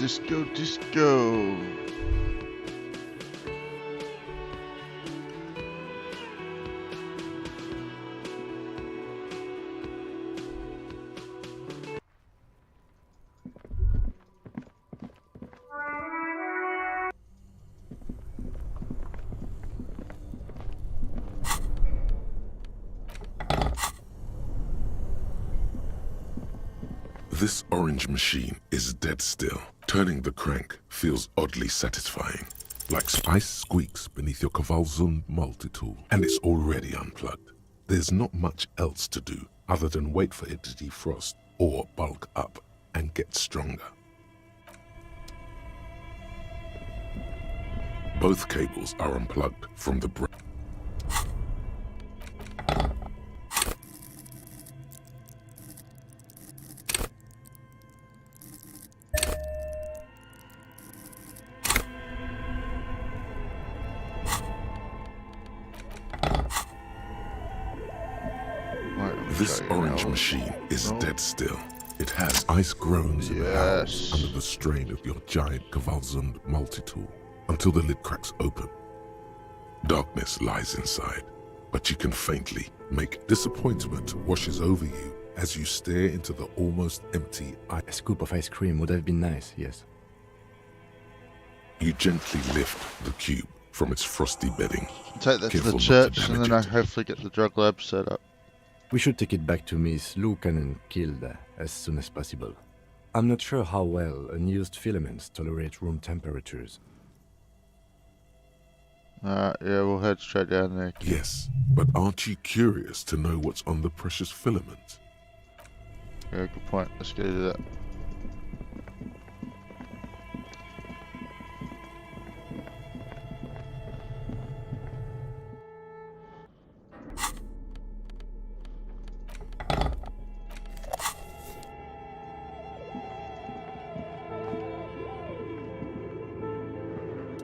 disco, disco. This orange machine is dead still. Turning the crank feels oddly satisfying. Like ice squeaks beneath your Kvalsund multi-tool, and it's already unplugged. There's not much else to do other than wait for it to defrost or bulk up and get stronger. Both cables are unplugged from the brain. This orange machine is dead still. It has ice groans and howls under the strain of your giant Kvalsund multi-tool until the lid cracks open. Darkness lies inside, but you can faintly make disappointment washes over you as you stare into the almost empty A scoop of ice cream would have been nice, yes. You gently lift the cube from its frosty bedding. Take that to the church and then I hopefully get the drug lab set up. We should take it back to Miss Lukanen killed as soon as possible. I'm not sure how well unused filaments tolerate room temperatures. Yeah, we'll head straight down there. Yes, but aren't you curious to know what's on the precious filament? Yeah, good point. Let's go do that.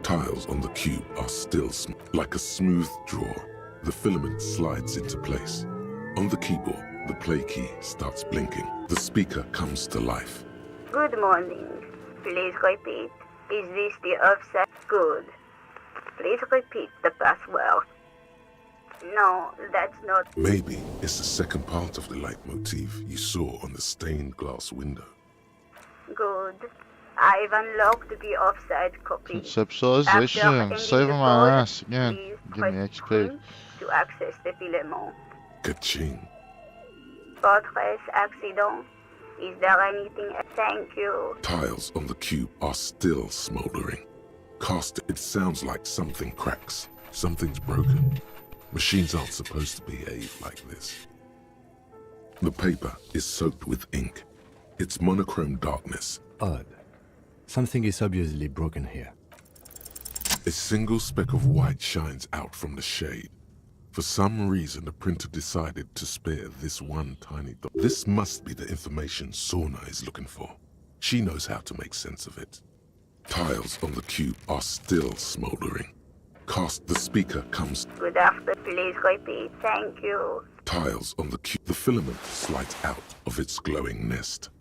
Tiles on the cube are still like a smooth draw. The filament slides into place. On the keyboard, the play key starts blinking. The speaker comes to life. Good morning. Please repeat. Is this the offset? Good. Please repeat the password. No, that's not. Maybe it's the second part of the leitmotif you saw on the stained glass window. Good. I've unlocked the offside copy. Conceptualization. Saving my ass again. Give me XP. To access the filament. Ka-ching. Fortress accident. Is there anything? Thank you. Tiles on the cube are still smoldering. Cast it sounds like something cracks. Something's broken. Machines aren't supposed to behave like this. The paper is soaked with ink. It's monochrome darkness. Odd. Something is obviously broken here. A single speck of white shines out from the shade. For some reason, the printer decided to spare this one tiny dot. This must be the information Sorna is looking for. She knows how to make sense of it. Tiles on the cube are still smoldering. Cast the speaker comes. Good afternoon. Please repeat. Thank you. Tiles on the cube. The filament slides out of its glowing nest.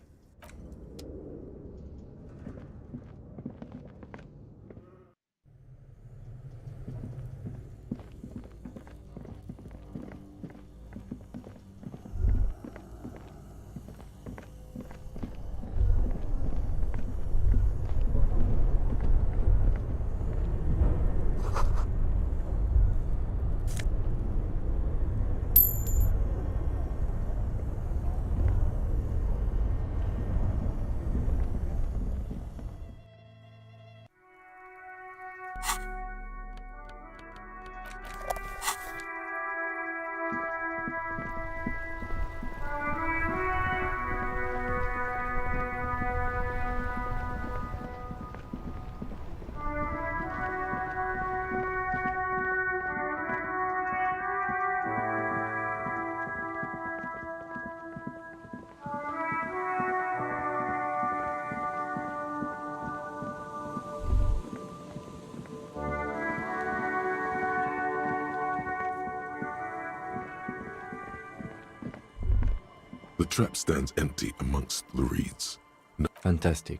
The trap stands empty amongst the reeds. Fantastic.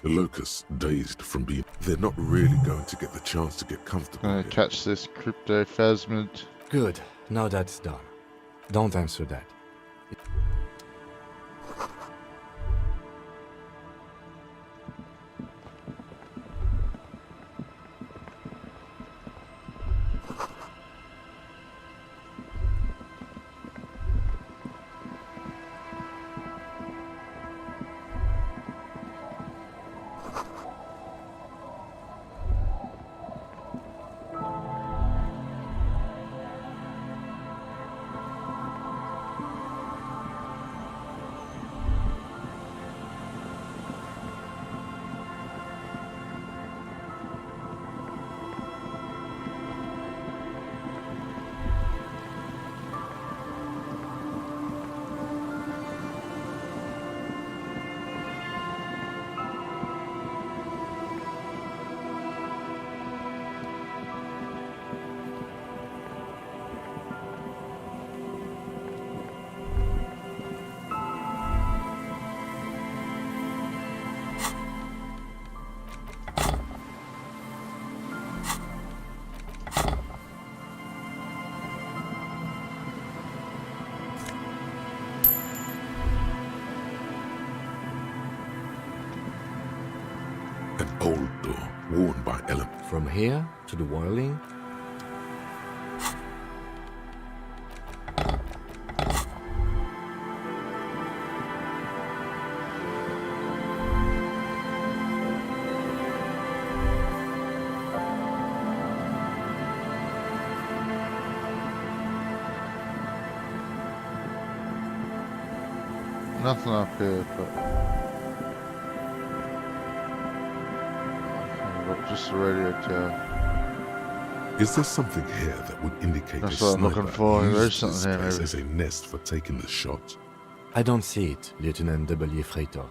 The locusts, dazed from being... They're not really going to get the chance to get comfortable Gonna here. catch this cryptophasmid. Good. Now that's done. Don't answer that. An old door, worn by elements. From here to the whirling. Nothing up here, but just a radio tower. Is there something here that would indicate That's a what I'm looking sniper for. used There's this something here, place maybe. as a nest for taking the shot? I don't see it, Lieutenant W. Freighter.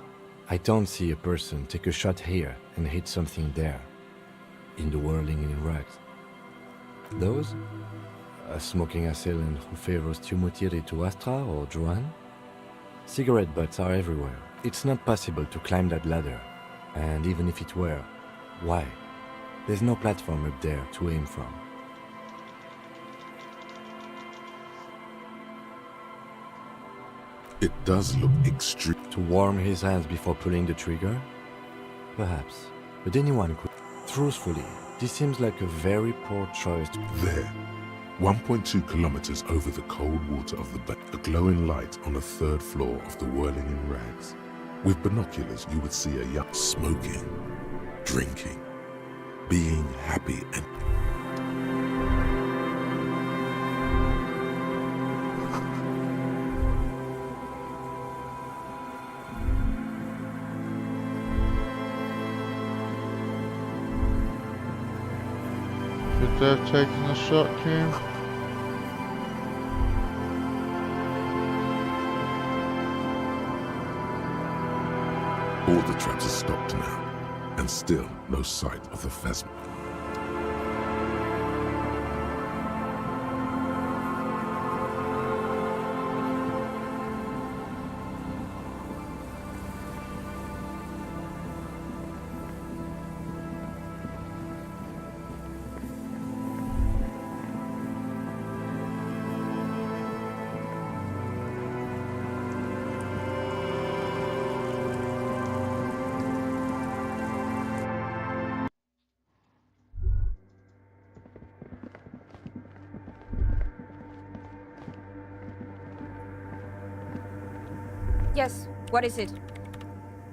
I don't see a person take a shot here and hit something there, in the whirling in rags. Those? A smoking assailant who favors Tumutiri to Astra or Juan? Cigarette butts are everywhere. It's not possible to climb that ladder. And even if it were, why? There's no platform up there to aim from. It does look extreme. To warm his hands before pulling the trigger? Perhaps. But anyone could. Truthfully, this seems like a very poor choice. There, 1.2 kilometers over the cold water of the bay, a glowing light on the third floor of the whirling in rags. With binoculars, you would see a young smoking, drinking, being happy and... Could they have taken the shot, Kim? All the traps are stopped now, and still no sight of the phasma. Yes, what is it?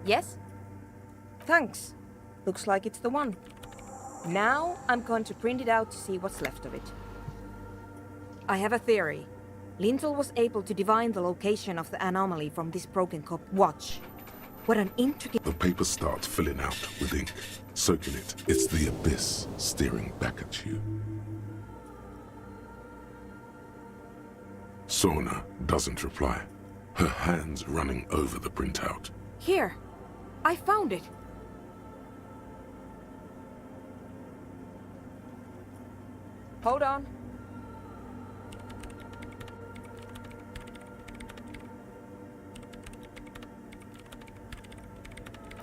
Yes? Thanks. Looks like it's the one. Now I'm going to print it out to see what's left of it. I have a theory. Lintel was able to divine the location of the anomaly from this broken cup. Watch. What an intricate... The paper starts filling out with ink, soaking it. It's the abyss staring back at you. Sorna doesn't reply, her hands running over the printout. Here. I found it. Hold on.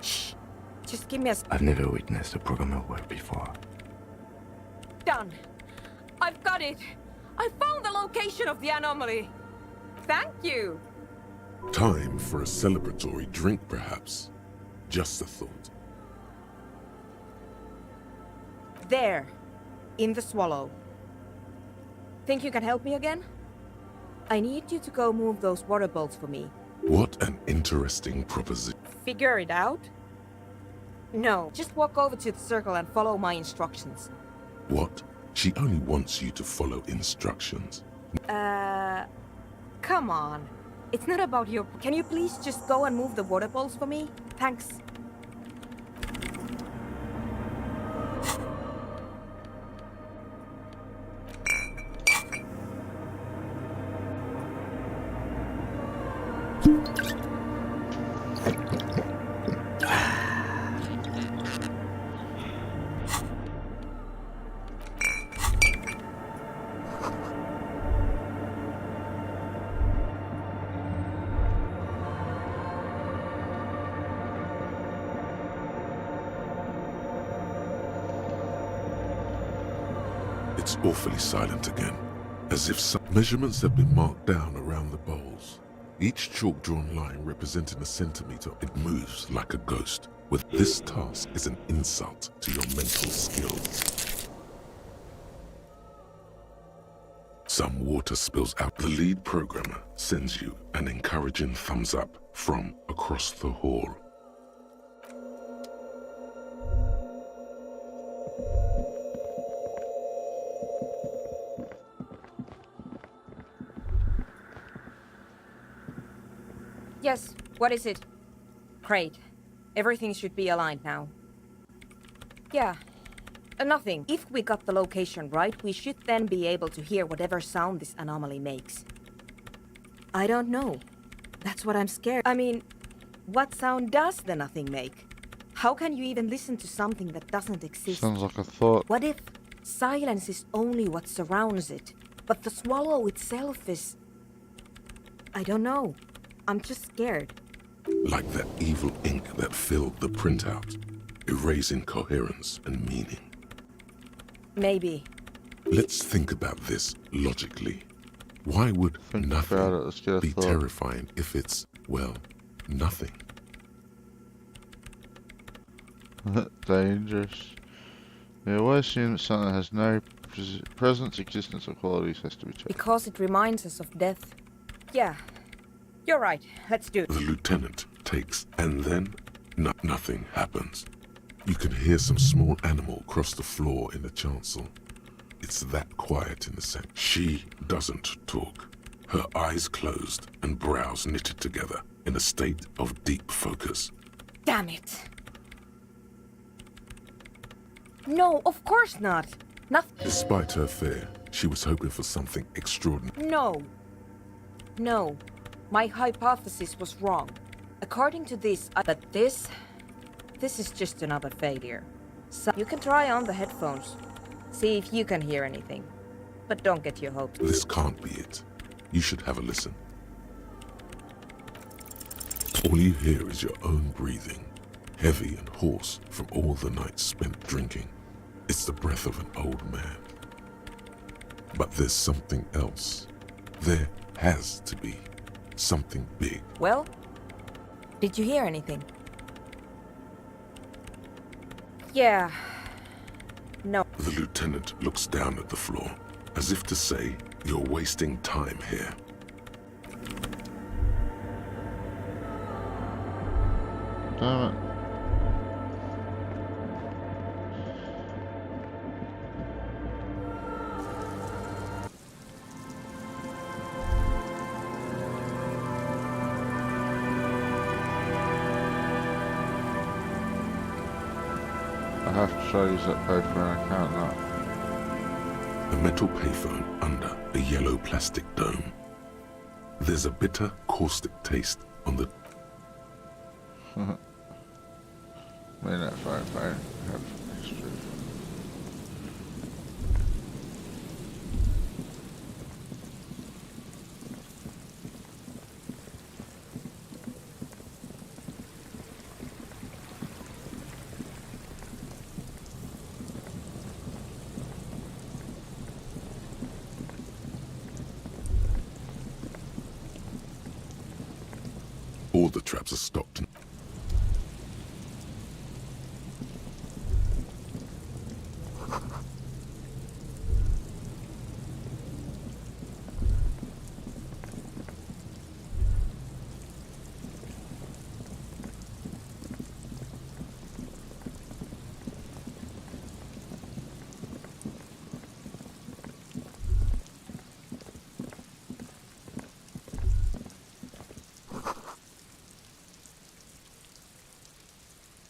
Shh. Just give me a I've never witnessed a programmer work before. done. I've got it. I found the location of the anomaly. Thank you. Time for a celebratory drink, perhaps. Just a thought. There, in the swallow. Think you can help me again? I need you to go move those water bolts for me. What an interesting proposition. Figure it out? No, just walk over to the circle and follow my instructions. What? She only wants you to follow instructions. Come on. It's not about your... Can you please just go and move the water bolts for me? Thanks. It's awfully silent again, as if some measurements have been marked down around the bowls. Each chalk-drawn line representing a centimeter, it moves like a ghost. With this task is an insult to your mental skills. Some water spills out. The lead programmer sends you an encouraging thumbs up from across the hall. Yes, what is it? Great. Everything should be aligned now. Yeah, nothing. If we got the location right, we should then be able to hear whatever sound this anomaly makes. I don't know. That's what I'm scared. I mean, what sound does the nothing make? How can you even listen to something that doesn't exist? Sounds like a thought. What if silence is only what surrounds it, but the swallow itself is... I don't know. I'm just scared. Like that evil ink that filled the printout, erasing coherence and meaning. Maybe. Let's think about this logically. Why would Think about it, nothing let's get a be thought. terrifying if it's, well, nothing? Dangerous. We always assume that something has no presence, existence, or qualities has to be checked. Because it reminds us of death. Yeah. You're right. Let's do it. The lieutenant takes, and then nothing happens. You can hear some small animal cross the floor in the chancel. It's that quiet in the set. She doesn't talk. Her eyes closed and brows knitted together in a state of deep focus. Damn it. No, of course not. Nothing. Despite her fear, she was hoping for something extraordinary. No. No. My hypothesis was wrong. According to this, but this is just another failure. So you can try on the headphones. See if you can hear anything. But don't get your hopes. This can't be it. You should have a listen. All you hear is your own breathing, heavy and hoarse from all the nights spent drinking. It's the breath of an old man. But there's something else. There has to be something big. Well, did you hear anything? Yeah. No. The lieutenant looks down at the floor, as if to say, you're wasting time here. Damn it. I have to try to use that paper and I can't now. A metal payphone under a yellow plastic dome. There's a bitter, caustic taste on the... May not find fire. Have history. All the traps are stocked.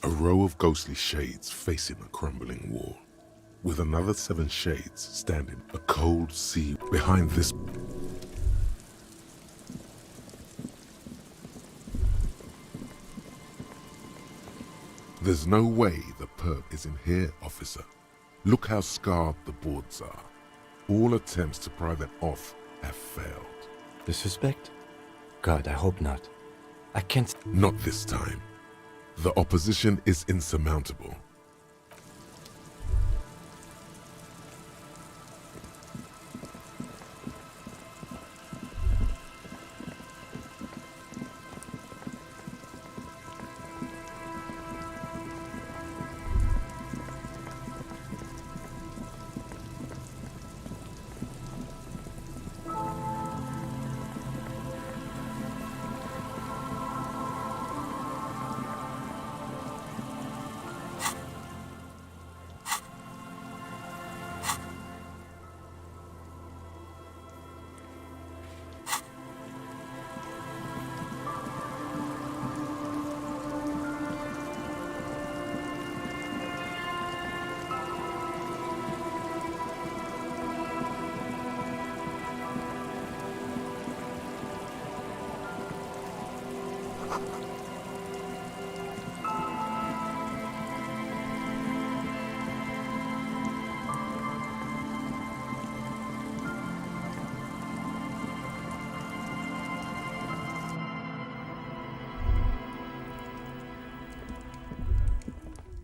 A row of ghostly shades facing a crumbling wall, with another 7 shades standing a cold sea behind this. There's no way the perp is in here, officer. Look how scarred the boards are. All attempts to pry them off have failed. The suspect? God, I hope not. I can't... Not this time. The opposition is insurmountable.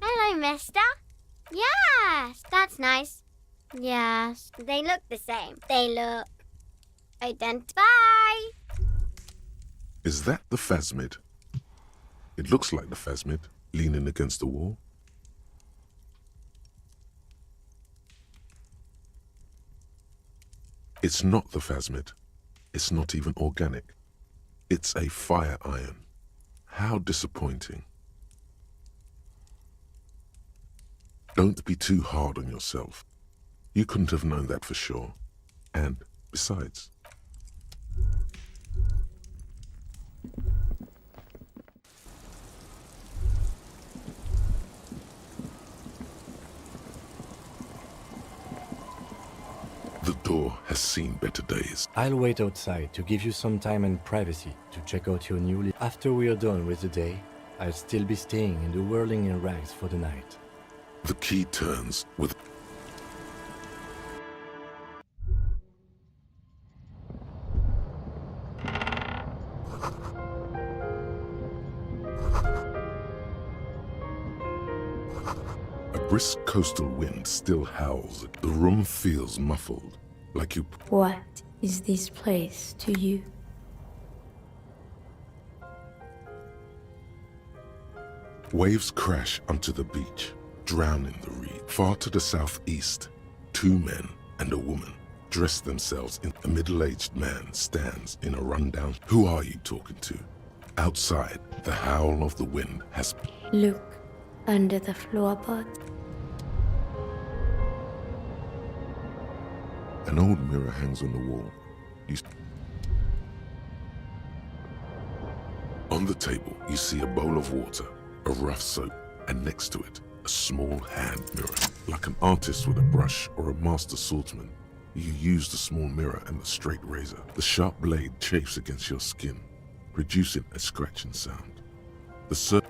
Hello, mister. Yes, that's nice. Yes, they look the same. They look identical. Bye. Is that the phasmid? It looks like the phasmid, leaning against the wall. It's not the phasmid. It's not even organic. It's a fire iron. How disappointing. Don't be too hard on yourself. You couldn't have known that for sure. And besides... The door has seen better days. I'll wait outside to give you some time and privacy to check out your new... After we are done with the day, I'll still be staying in the whirling in rags for the night. The key turns with... A brisk coastal wind still howls. The room feels muffled, like you... What is this place to you? Waves crash onto the beach, drowning the reed. Far to the southeast, 2 men and a woman dress themselves in... A middle-aged man stands in a rundown... Who are you talking to? Outside, the howl of the wind has... Look under the floorboard. An old mirror hangs on the wall. On the table, you see a bowl of water, a rough soap, and next to it, a small hand mirror. Like an artist with a brush or a master swordsman, you use the small mirror and the straight razor. The sharp blade chafes against your skin, producing a scratching sound.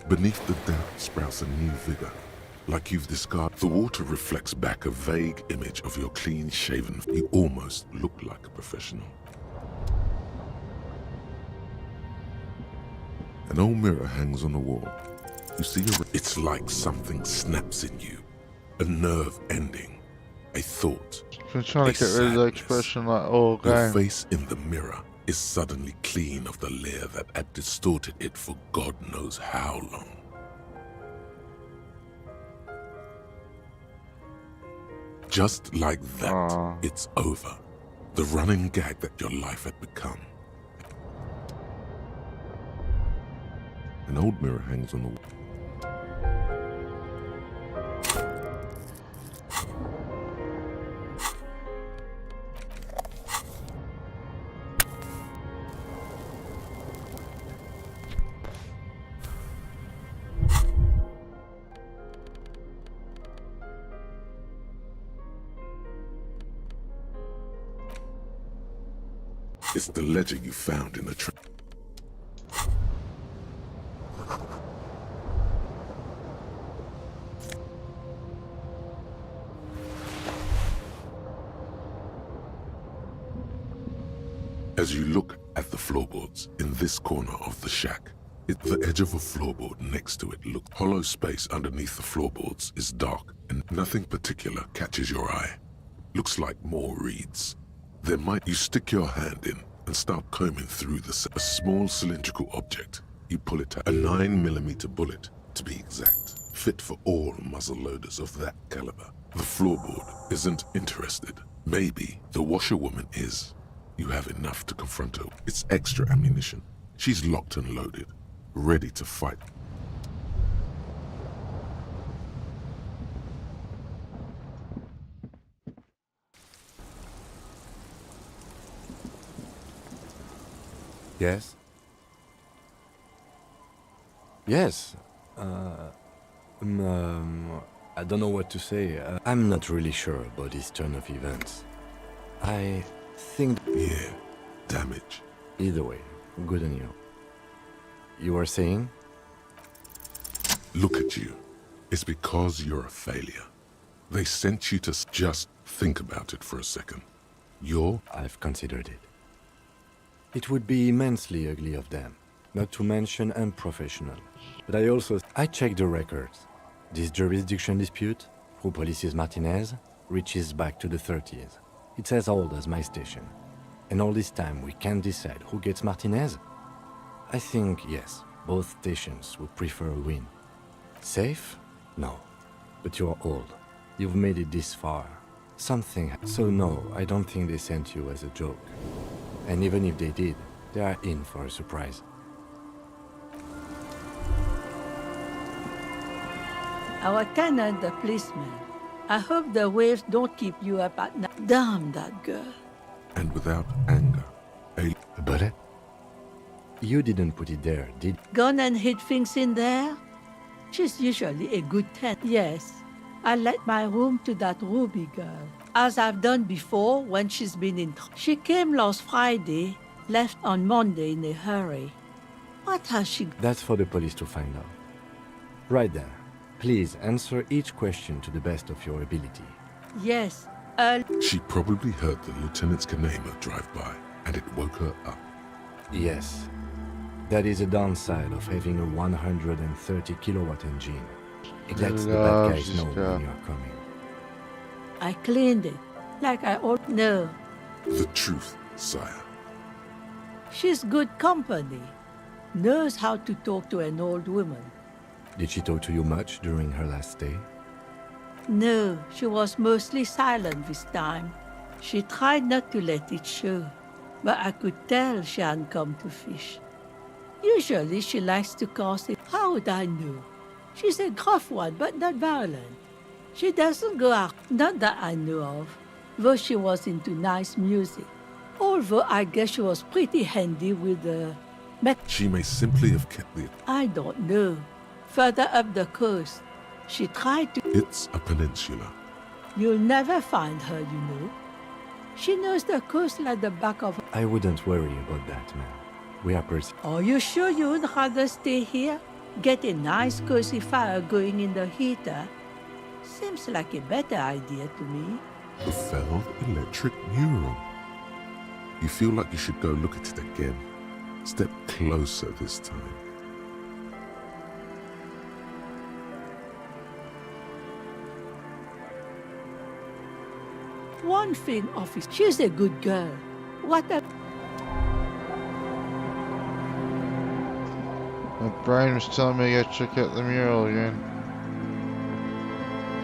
Beneath the damp sprouts a new vigor, like you've discarded. The water reflects back a vague image of your clean-shaven. You almost look like a professional. An old mirror hangs on the wall. You see it's like something snaps in you. A nerve ending. A thought. I'm trying to get rid of the expression like, oh, Your game. face in the mirror is suddenly clean of the layer that had distorted it for God knows how long. Just like that, it's over. The running gag that your life had become. An old mirror hangs on the wall. It's the ledger you found in the trap. As you look at the floorboards in this corner of the shack, the edge of a floorboard next to it looks hollow. Space underneath the floorboards is dark and nothing particular catches your eye. Looks like more reeds. You stick your hand in and start combing through a small cylindrical object. You pull it out. A 9mm bullet, to be exact, fit for all muzzle loaders of that caliber. The floorboard isn't interested. Maybe the washerwoman is. You have enough to confront her. It's extra ammunition. She's locked and loaded, ready to fight. Yes? Yes. I don't know what to say. I'm not really sure about this turn of events. I think... Yeah, damage. Either way, good on you. You were saying? Look at you. It's because you're a failure. They sent you to just think about it for a second. I've considered it. It would be immensely ugly of them, not to mention unprofessional. But I checked the records. This jurisdiction dispute, who polices Martinez, reaches back to the 30s. It's as old as my station. And all this time we can't decide who gets Martinez? I think, yes, both stations would prefer a win. Safe? No. But you're old. You've made it this far. So no, I don't think they sent you as a joke. And even if they did, they are in for a surprise. Our tenant, the policeman. I hope the waves don't keep you up at night. Damn that girl. And without anger, But you didn't put it there, did you? Gone and hid things in there? She's usually a good tenant. Yes, I let my room to that Ruby girl, as I've done before when she's been in trouble. She came last Friday, left on Monday in a hurry. What has she... That's for the police to find out. Right then. Please answer each question to the best of your ability. Yes, She probably heard the Lieutenant's Kanema drive by, and it woke her up. Yes. That is a downside of having a 130 kilowatt engine. It lets the bad guys know when you're coming. I cleaned it, like I ought. No, The truth, sire. she's good company. Knows how to talk to an old woman. Did she talk to you much during her last stay? No, she was mostly silent this time. She tried not to let it show, but I could tell she hadn't come to fish. Usually she likes to gossip. How would I know? She's a gruff one, but not violent. She doesn't go out, not that I know of, though she was into nice music. Although I guess she was pretty handy with the... She may simply have kept the... I don't know. Further up the coast, she tried to... It's a peninsula. You'll never find her, you know. She knows the coast like the back of... I wouldn't worry about that, man. We are Are you sure you would rather stay here? Get a nice cozy fire going in the heater? Seems like a better idea to me. The failed electric neuron. You feel like you should go look at it again. Step closer this time. One thing, officer, she's a good girl. What a... brain was telling me to go check out the mural again.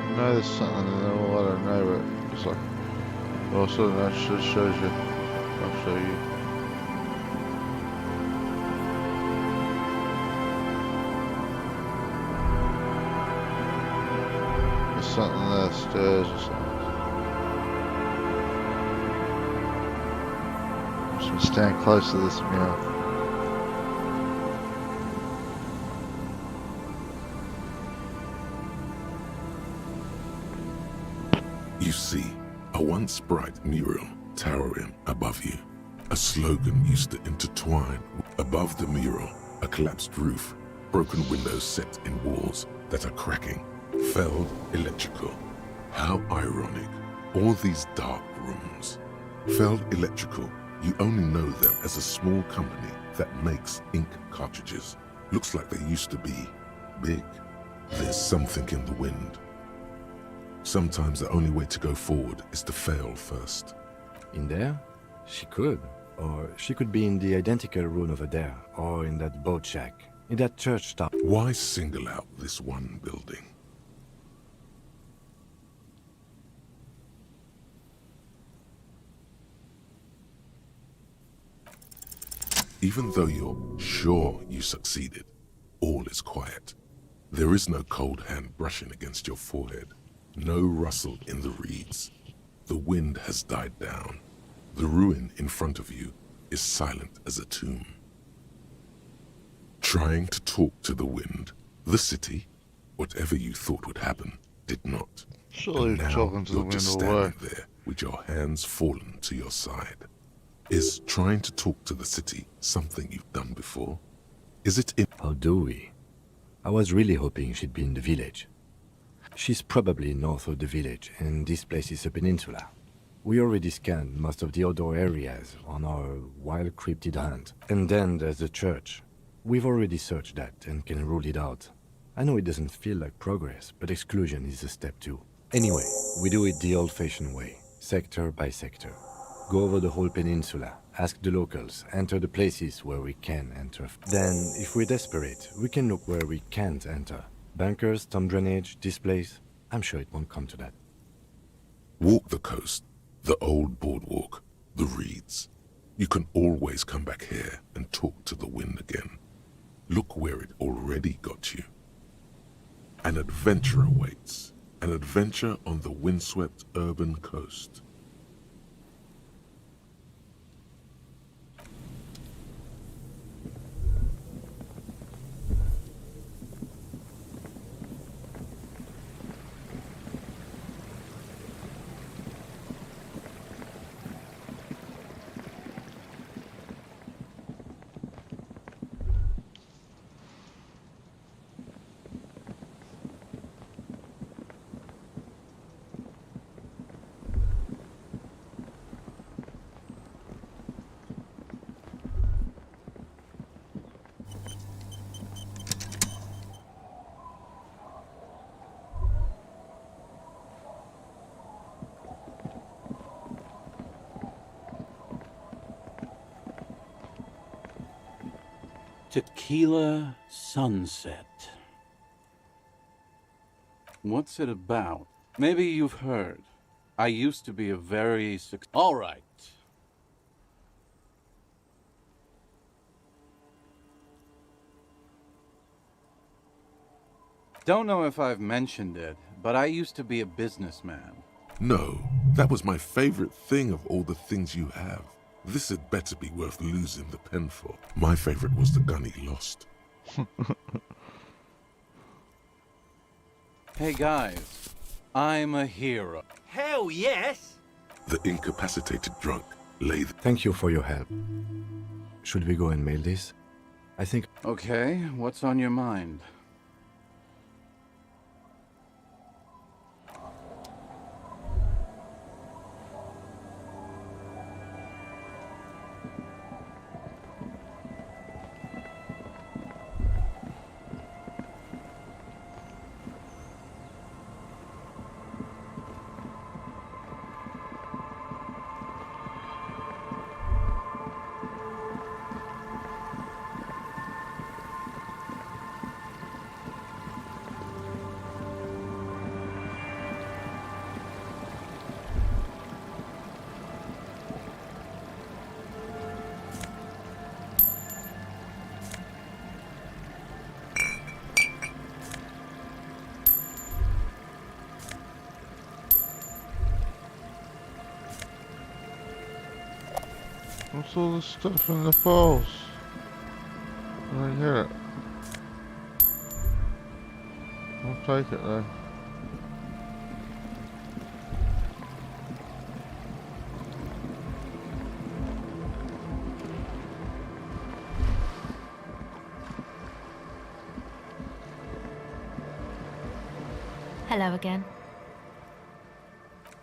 I know there's something there, well I don't know, but it's like, well sort of that just shows you. I'll show you. There's something there, the stairs or something. I'm just gonna stand close to this mural. You see a once bright mural towering above you. A slogan used to intertwine. Above the mural, a collapsed roof, broken windows set in walls that are cracking, felled electrical. How ironic. All these dark rooms. Felled Electrical, you only know them as a small company that makes ink cartridges. Looks like they used to be big. There's something in the wind. Sometimes the only way to go forward is to fail first. In there? She could. Or she could be in the identical room over there, or in that boat shack, in that church top. Why single out this one building? Even though you're sure you succeeded, all is quiet. There is no cold hand brushing against your forehead, no rustle in the reeds. The wind has died down. The ruin in front of you is silent as a tomb. Trying to talk to the wind, the city, whatever you thought would happen, did not. Surely And now talking to the you're wind just will standing work. there with your hands fallen to your side. Is trying to talk to the city something you've done before? Is it in... How do we? I was really hoping she'd be in the village. She's probably north of the village, and this place is a peninsula. We already scanned most of the outdoor areas on our wild cryptid hunt. And then there's the church. We've already searched that and can rule it out. I know it doesn't feel like progress, but exclusion is a step too. Anyway, we do it the old-fashioned way, sector by sector. Go over the whole peninsula, ask the locals, enter the places where we can enter. Then, if we're desperate, we can look where we can't enter. Bunkers, storm drainage, this place. I'm sure it won't come to that. Walk the coast, the old boardwalk, the reeds. You can always come back here and talk to the wind again. Look where it already got you. An adventure awaits. An adventure on the windswept urban coast. Tequila Sunset. What's it about? Maybe you've heard. I used to be a very All right. Don't know if I've mentioned it, but I used to be a businessman. No, that was my favorite thing of all the things you have. This had better be worth losing the pen for. My favorite was the gun he lost. Hey guys, I'm a hero. Hell yes! The incapacitated drunk lay there. Thank you for your help. Should we go and mail this? I think... Okay, what's on your mind? What's all this stuff in the poles? I don't get it. I'll take it though. Hello again.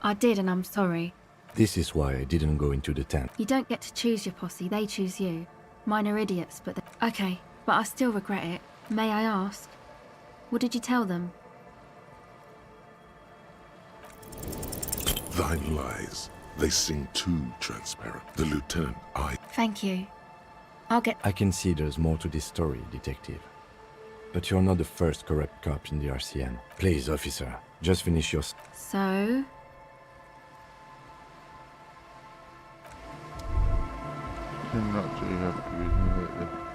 I did, and I'm sorry. This is why I didn't go into the tent. You don't get to choose your posse, they choose you. Mine are idiots, but okay, but I still regret it. May I ask? What did you tell them? Thine lies. They seem too transparent. The lieutenant, Thank you. I'll get... I can see there's more to this story, detective. But you're not the first corrupt cop in the RCM. Please, officer, just finish your... So... I'm not too happy with me lately.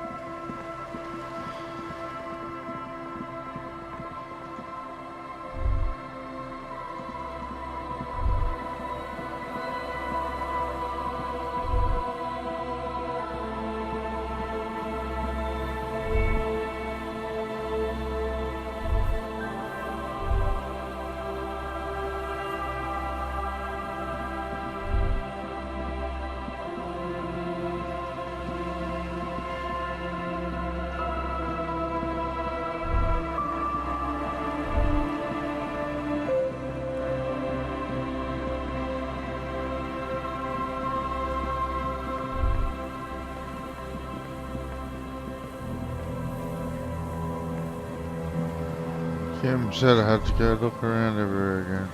Kim said I had to go look around everywhere again.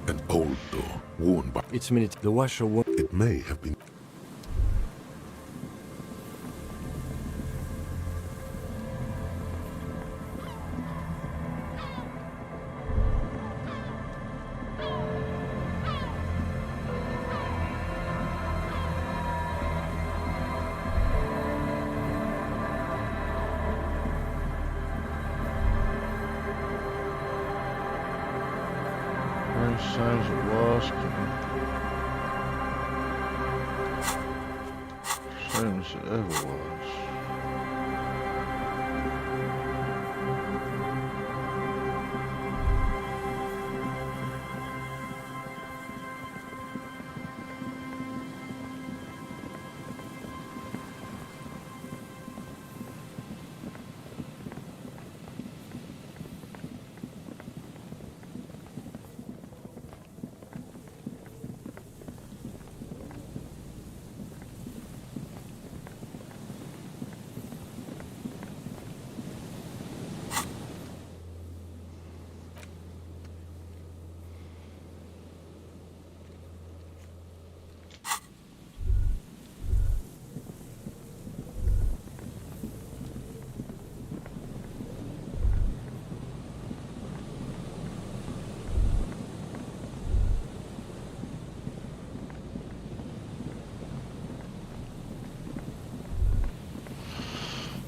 an old door worn by... It's minute. The washer won't... It may have been... Same as it was. Same as it ever was.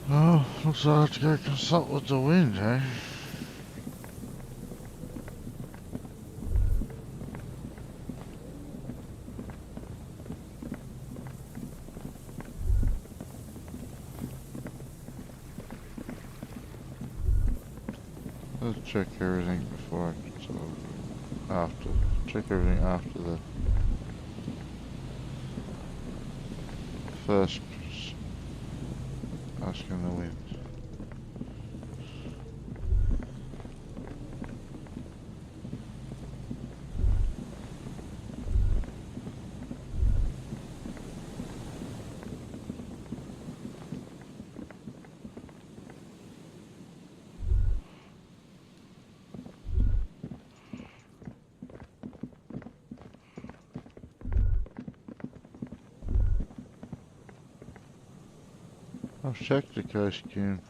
Oh, looks like I have to go consult with the wind, eh? Let's check everything before I consult. After. Check everything after the first asking the wind. I've checked the costume.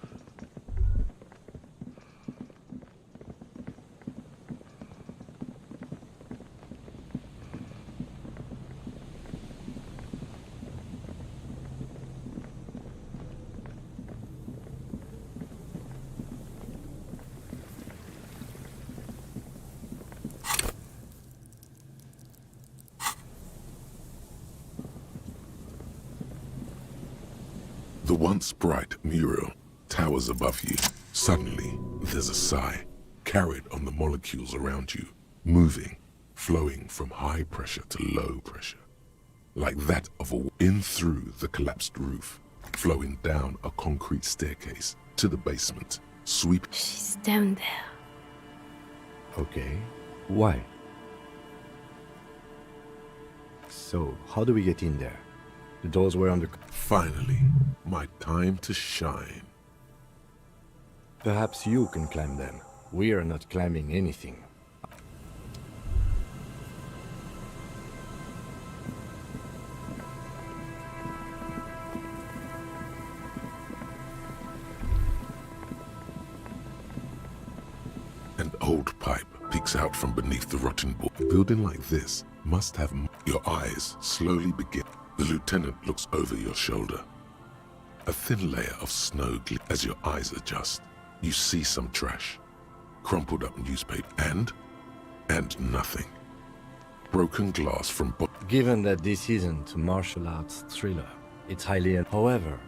once bright mural towers above you. Suddenly, there's a sigh, carried on the molecules around you, moving, flowing from high pressure to low pressure, like that of a in through the collapsed roof, flowing down a concrete staircase to the basement, sweep. She's down there. Okay. Why? So, how do we get in there? The doors were on the... Finally, my time to shine. Perhaps you can climb them. We are not climbing anything. An old pipe peeks out from beneath the rotten board. A building like this must have... Your eyes slowly begin. The lieutenant looks over your shoulder. A thin layer of snow as your eyes adjust. You see some trash, crumpled up newspaper, and nothing. Broken glass from... Given that this isn't a martial arts thriller, it's highly... However,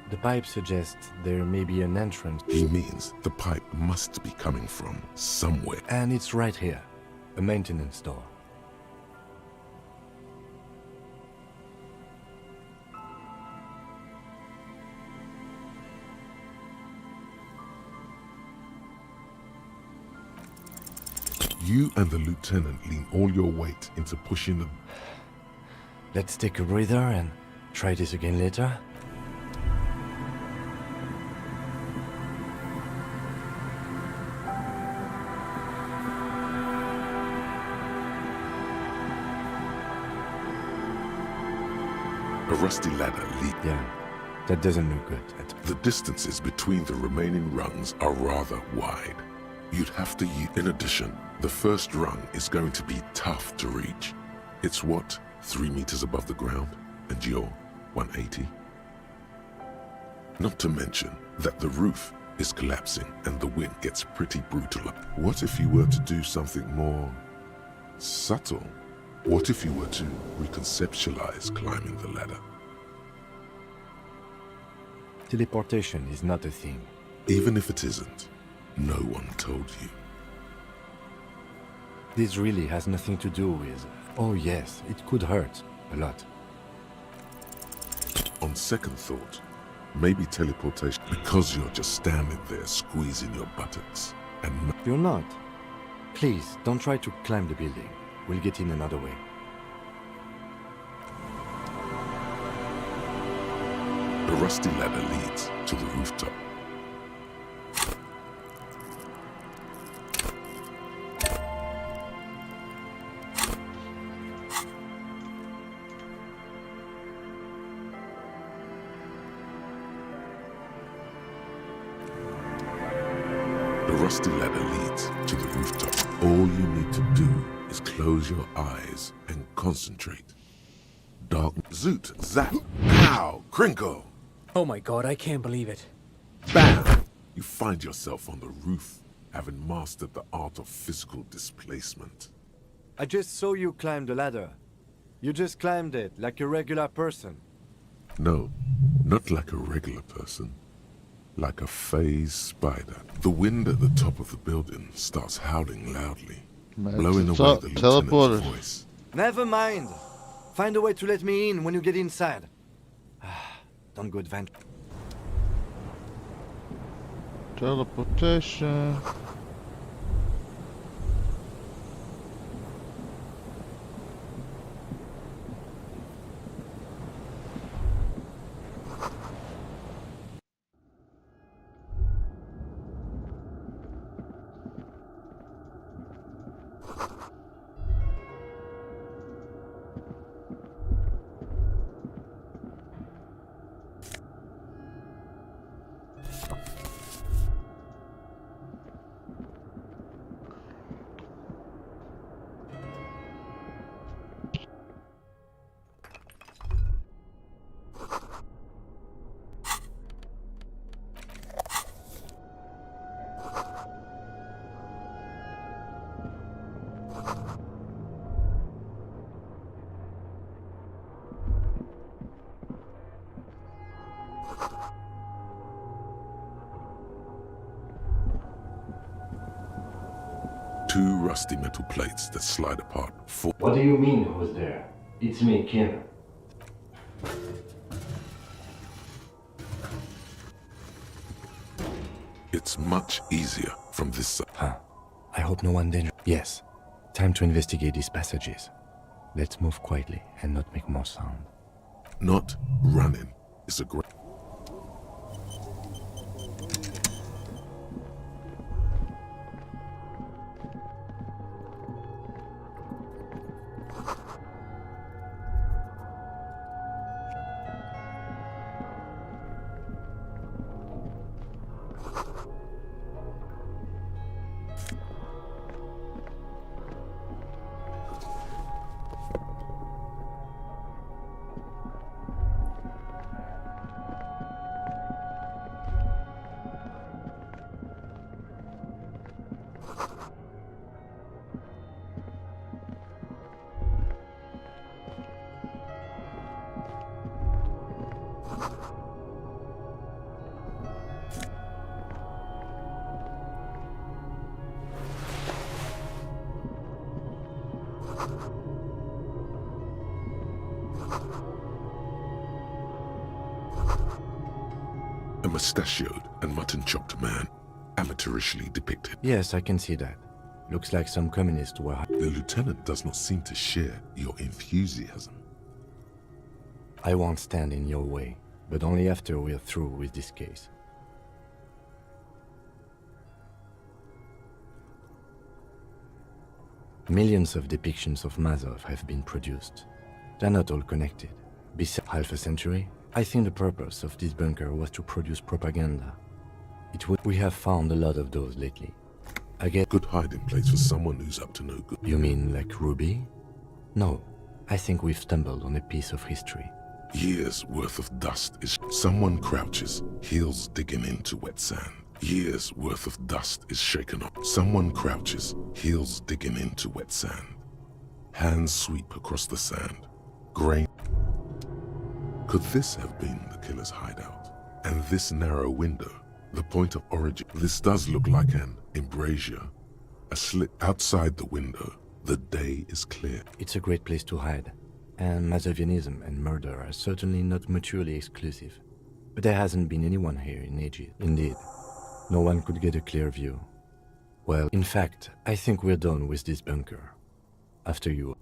the pipe suggests there may be an entrance. He means the pipe must be coming from somewhere. And it's right here. A maintenance door. You and the lieutenant lean all your weight into pushing the... Let's take a breather and try this again later. A rusty ladder leads. Yeah, that doesn't look good. The distances between the remaining rungs are rather wide. You'd have to use... In addition, the first rung is going to be tough to reach. It's what, 3 meters above the ground, and you're 180? Not to mention that the roof is collapsing and the wind gets pretty brutal. What if you were to do something more subtle? What if you were to reconceptualize climbing the ladder? Teleportation is not a thing. Even if it isn't, no one told you. This really has nothing to do with... Oh yes, it could hurt. A lot. On second thought, maybe teleportation... Because you're just standing there squeezing your buttocks and... You're not. Please, don't try to climb the building. We'll get in another way. The rusty ladder leads to the rooftop. The rusty ladder leads to the rooftop. All you need to do is close your eyes and concentrate. Dark... Zoot! Zap! Pow! Crinkle! Oh my god, I can't believe it. Bam! You find yourself on the roof, having mastered the art of physical displacement. I just saw you climb the ladder. You just climbed it like a regular person. No, not like a regular person. Like a phased spider. The wind at the top of the building starts howling loudly, blowing away the lieutenant's voice. Never mind. Find a way to let me in when you get inside. Don't go adventure. Teleportation. 2 rusty metal plates that slide apart. 4. What do you mean, who's there? It's me, Kim. It's much easier from this side. Huh. I hope no one dangerous. Yes. Time to investigate these passages. Let's move quietly and not make more sound. Not running is a great... A mustachioed and mutton-chopped man, amateurishly depicted. Yes, I can see that. Looks like some communists were... The lieutenant does not seem to share your enthusiasm. I won't stand in your way, but only after we're through with this case. Millions of depictions of Mazov have been produced. They're not all connected. Besides half a century, I think the purpose of this bunker was to produce propaganda. We have found a lot of those lately. I get... Good hiding place for someone who's up to no good. You mean like Ruby? No, I think we've stumbled on a piece of history. Years worth of dust is... Someone crouches, heels digging into wet sand. Years worth of dust is shaken off. Someone crouches, heels digging into wet sand. Hands sweep across the sand. Grain. Could this have been the killer's hideout? And this narrow window, the point of origin? This does look like an embrasure. A slit outside the window. The day is clear. It's a great place to hide. And Mazovianism and murder are certainly not mutually exclusive. But there hasn't been anyone here in ages. Indeed. No one could get a clear view. Well, in fact, I think we're done with this bunker. After you.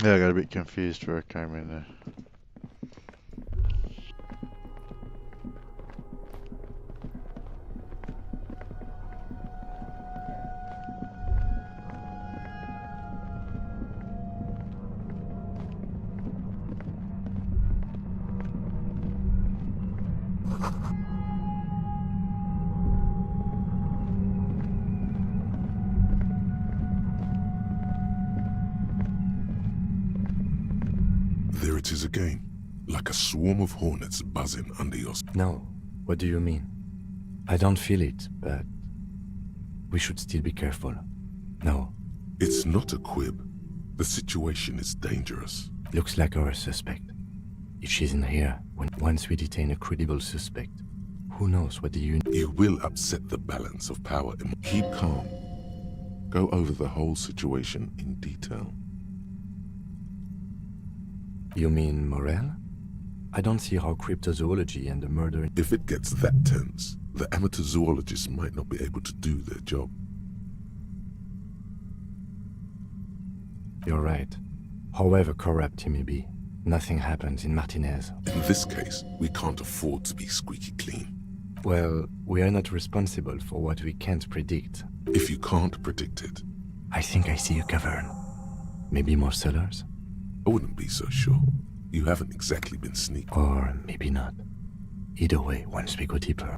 Yeah, I got a bit confused where I came in there. There it is again, like a swarm of hornets buzzing under your... No, what do you mean? I don't feel it, but we should still be careful. No. It's not a quib. The situation is dangerous. Looks like our suspect. If she's in here, once we detain a credible suspect, who knows what the You will upset the balance of power. Keep calm. Go over the whole situation in detail. You mean Morel? I don't see how cryptozoology and the murder... If it gets that tense, the amateur zoologists might not be able to do their job. You're right. However corrupt he may be, nothing happens in Martinez. In this case, we can't afford to be squeaky clean. Well, we are not responsible for what we can't predict. If you can't predict it... I think I see a cavern. Maybe more cellars? I wouldn't be so sure. You haven't exactly been sneaky. Or maybe not. Either way, once we go deeper...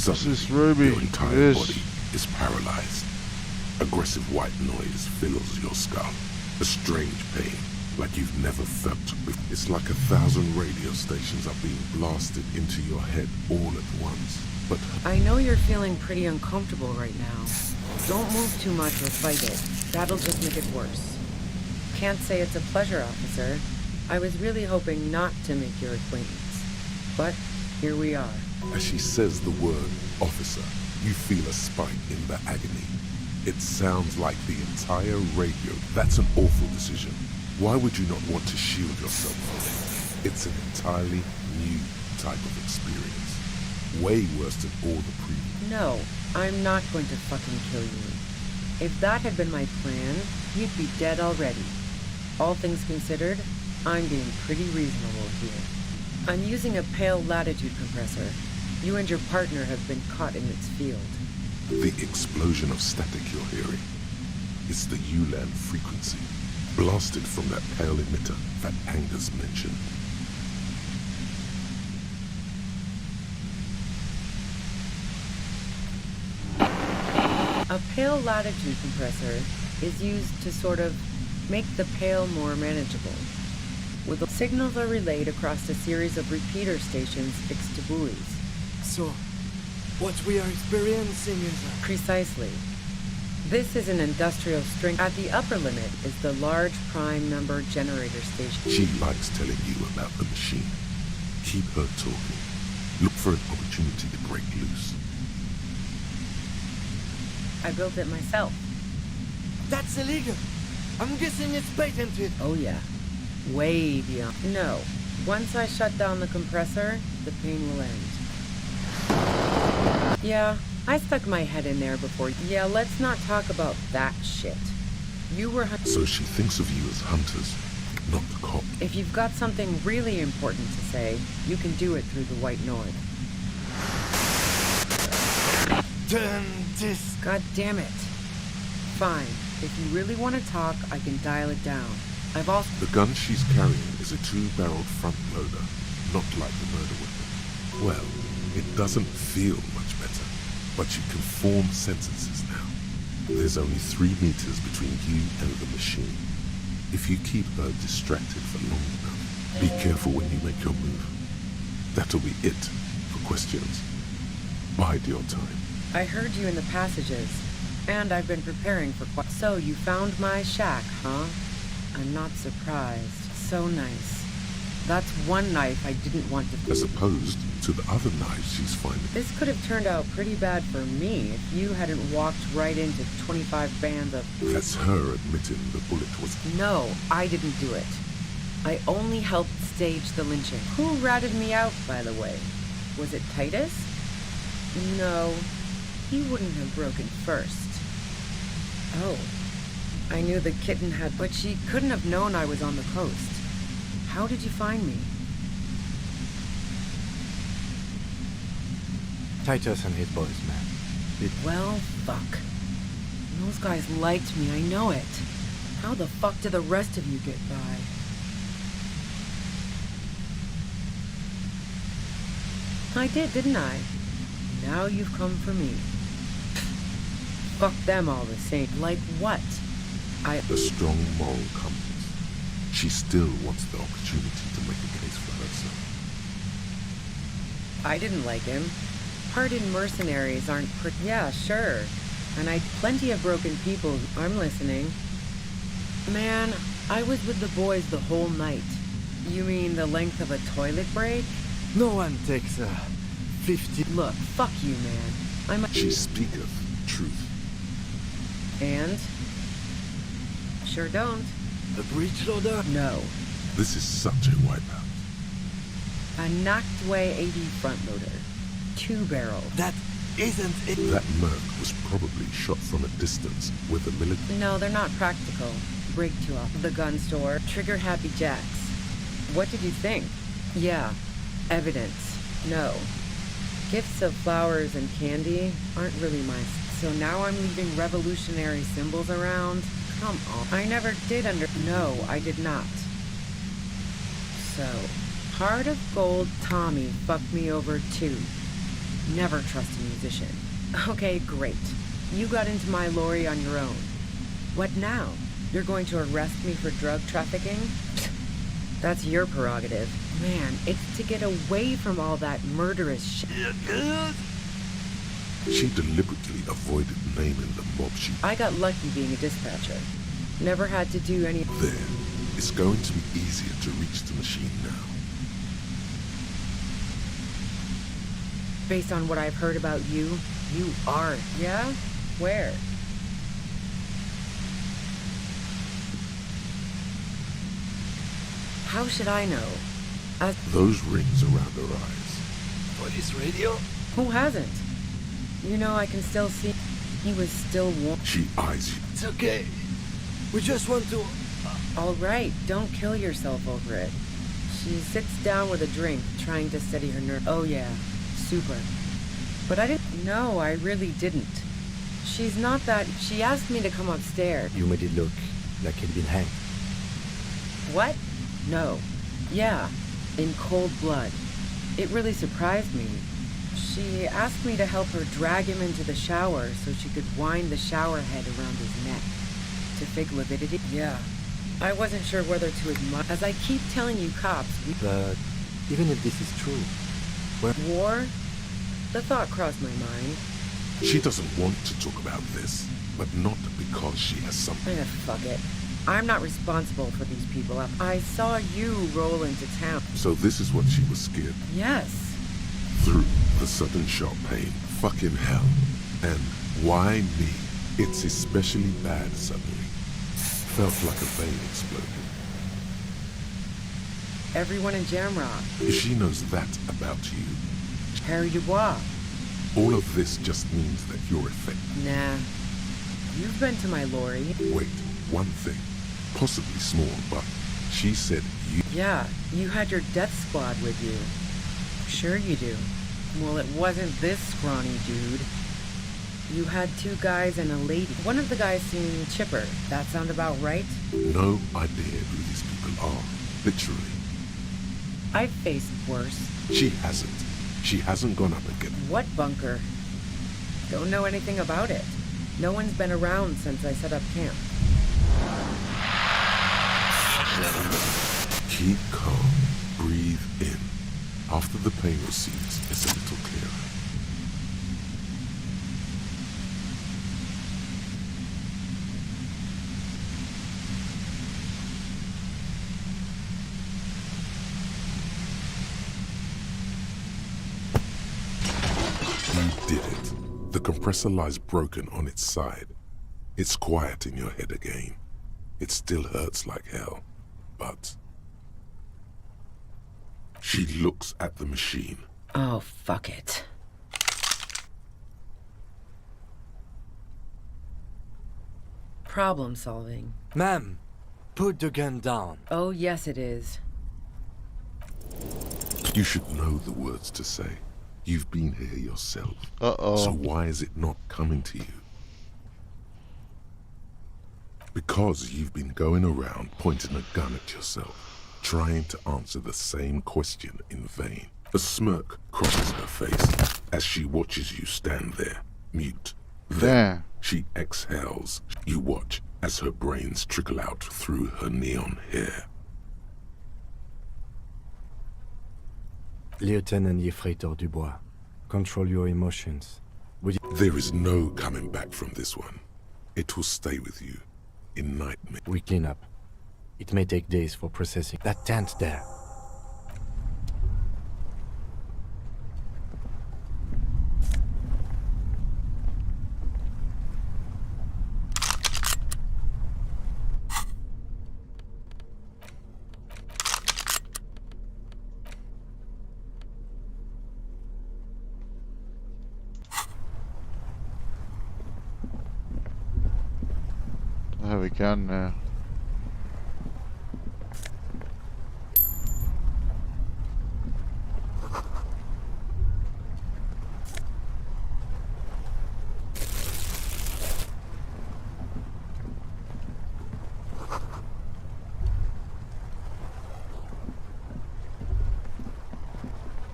This is Ruby. Your entire body is paralyzed. Aggressive white noise fills your skull. A strange pain, like you've never felt before. It's like 1,000 radio stations are being blasted into your head all at once. But I know you're feeling pretty uncomfortable right now. Don't move too much or fight it. That'll just make it worse. Can't say it's a pleasure, officer. I was really hoping not to make your acquaintance. But here we are. as she says the word officer, you feel a spike in the agony. It sounds like the entire radio. That's an awful decision. Why would you not want to shield yourself from it? It's an entirely new type of experience. Way worse than all the previous. No, I'm not going to fucking kill you. If that had been my plan, you'd be dead already. All things considered, I'm being pretty reasonable here. I'm using a pale latitude compressor. You and your partner have been caught in its field. The explosion of static you're hearing. It's the ULAN frequency, blasted from that pale emitter that Angus mentioned. A pale latitude compressor is used to sort of make the pale more manageable. With the signals are relayed across a series of repeater stations fixed to buoys. So, what we are experiencing is Precisely. This is an industrial string. At the upper limit is the large prime number generator station. She likes telling you about the machine. Keep her talking. Look for an opportunity to break loose. I built it myself. That's illegal. I'm guessing it's patented. Oh yeah. Way beyond. No. Once I shut down the compressor, the pain will end. Yeah, I stuck my head in there before. Yeah, let's not talk about that shit. You were... So she thinks of you as hunters, not cops. If you've got something really important to say, you can do it through the white noise. Turn this... God damn it. Fine. If you really want to talk, I can dial it down. I've also... The gun she's carrying is a 2-barreled front loader, not like the murder weapon. Well, it doesn't feel much better, but you can form sentences now. There's only 3 meters between you and the machine. If you keep her distracted for long enough, be careful when you make your move. That'll be it for questions. Bide your time. I heard you in the passages, and I've been preparing for quite... So you found my shack, huh? I'm not surprised. So nice. That's one knife I didn't want to... As opposed to the other knives she's finding. This could have turned out pretty bad for me if you hadn't walked right into 25 bands of... That's her admitting the bullet was... No, I didn't do it. I only helped stage the lynching. Who ratted me out, by the way? Was it Titus? No, he wouldn't have broken first. Oh. I knew the kitten had, but she couldn't have known I was on the coast. How did you find me? Titus and his boys, man. Well, fuck. Those guys liked me, I know it. How the fuck did the rest of you get by? I did, didn't I? Now you've come for me. Fuck them all the same. Like what? The strong moral compass. She still wants the opportunity to make a case for herself. I didn't like him. Hardened mercenaries aren't yeah, sure. And I'd plenty of broken people. I'm listening. Man, I was with the boys the whole night. You mean the length of a toilet break? No one takes 50. Look, fuck you, man. She speaketh truth. And? Sure don't. The breech loader? No. This is such a wipeout. A knocked way 80 front loader. 2 barrel. That isn't it. That Merc was probably shot from a distance with a military. No, they're not practical. Break 2 off the gun store. Trigger happy jacks. What did you think? Yeah. Evidence. No. Gifts of flowers and candy aren't really my... So now I'm leaving revolutionary symbols around? Come on. I never did No, I did not. So, Heart of Gold Tommy fucked me over too. Never trust a musician. Okay, great. You got into my lorry on your own. What now? You're going to arrest me for drug trafficking? That's your prerogative. Man, it's to get away from all that murderous shit. She deliberately avoided naming the mob she... I got lucky being a dispatcher. Never had to do any... There. It's going to be easier to reach the machine now. Based on what I've heard about you, you are... Yeah? Where? How should I know? Those rings around her eyes. Police radio? Who hasn't? You know, I can still see... He was still warm. She eyes you. It's okay. We just want to... All right, don't kill yourself over it. She sits down with a drink, trying to steady her nerve. Oh yeah, super. But I didn't... No, I really didn't. She's not that... She asked me to come upstairs. You made it look like he'd been hanged. What? No. Yeah, in cold blood. It really surprised me. She asked me to help her drag him into the shower so she could wind the shower head around his neck. To fake lividity? Yeah. I wasn't sure whether to admire... As I keep telling you cops... But even if this is true... War? The thought crossed my mind. She doesn't want to talk about this, but not because she has something... Fuck it. I'm not responsible for these people. I saw you roll into town. So this is what she was scared. Yes. Through the sudden sharp pain. Fucking hell. And why me? It's especially bad suddenly. Felt like a vein exploded. Everyone in Jamrock. She knows that about you. Harry Dubois. All of this just means that you're effective. Nah. You've been to my lorry. Wait, one thing. Possibly small, but she said you... Yeah, you had your death squad with you. Sure you do. Well, it wasn't this scrawny dude. You had 2 guys and a lady. One of the guys seemed chipper. That sound about right? No idea who these people are. Literally. I've faced worse. She hasn't. She hasn't gone up again. What bunker? Don't know anything about it. No one's been around since I set up camp. Keep calm. Breathe in. After the pain recedes, it's a little clearer. You did it. The compressor lies broken on its side. It's quiet in your head again. It still hurts like hell, but... She looks at the machine. Oh, fuck it. Problem solving. Ma'am, put the gun down. Oh, yes it is. You should know the words to say. You've been here yourself. Uh-oh. So why is it not coming to you? Because you've been going around pointing a gun at yourself, trying to answer the same question in vain. A smirk crosses her face as she watches you stand there, mute. Then she exhales. You watch as her brains trickle out through her neon hair. Lieutenant Yefreitor Dubois, control your emotions. There is no coming back from this one. It will stay with you in nightmare. We clean up. It may take days for processing. That tent there. There we can now.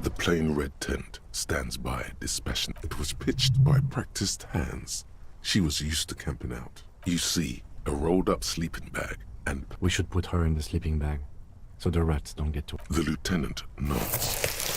The plain red tent stands by dispassionate. It was pitched by practiced hands. She was used to camping out. You see a rolled up sleeping bag and... We should put her in the sleeping bag, so the rats don't get to... The lieutenant nods.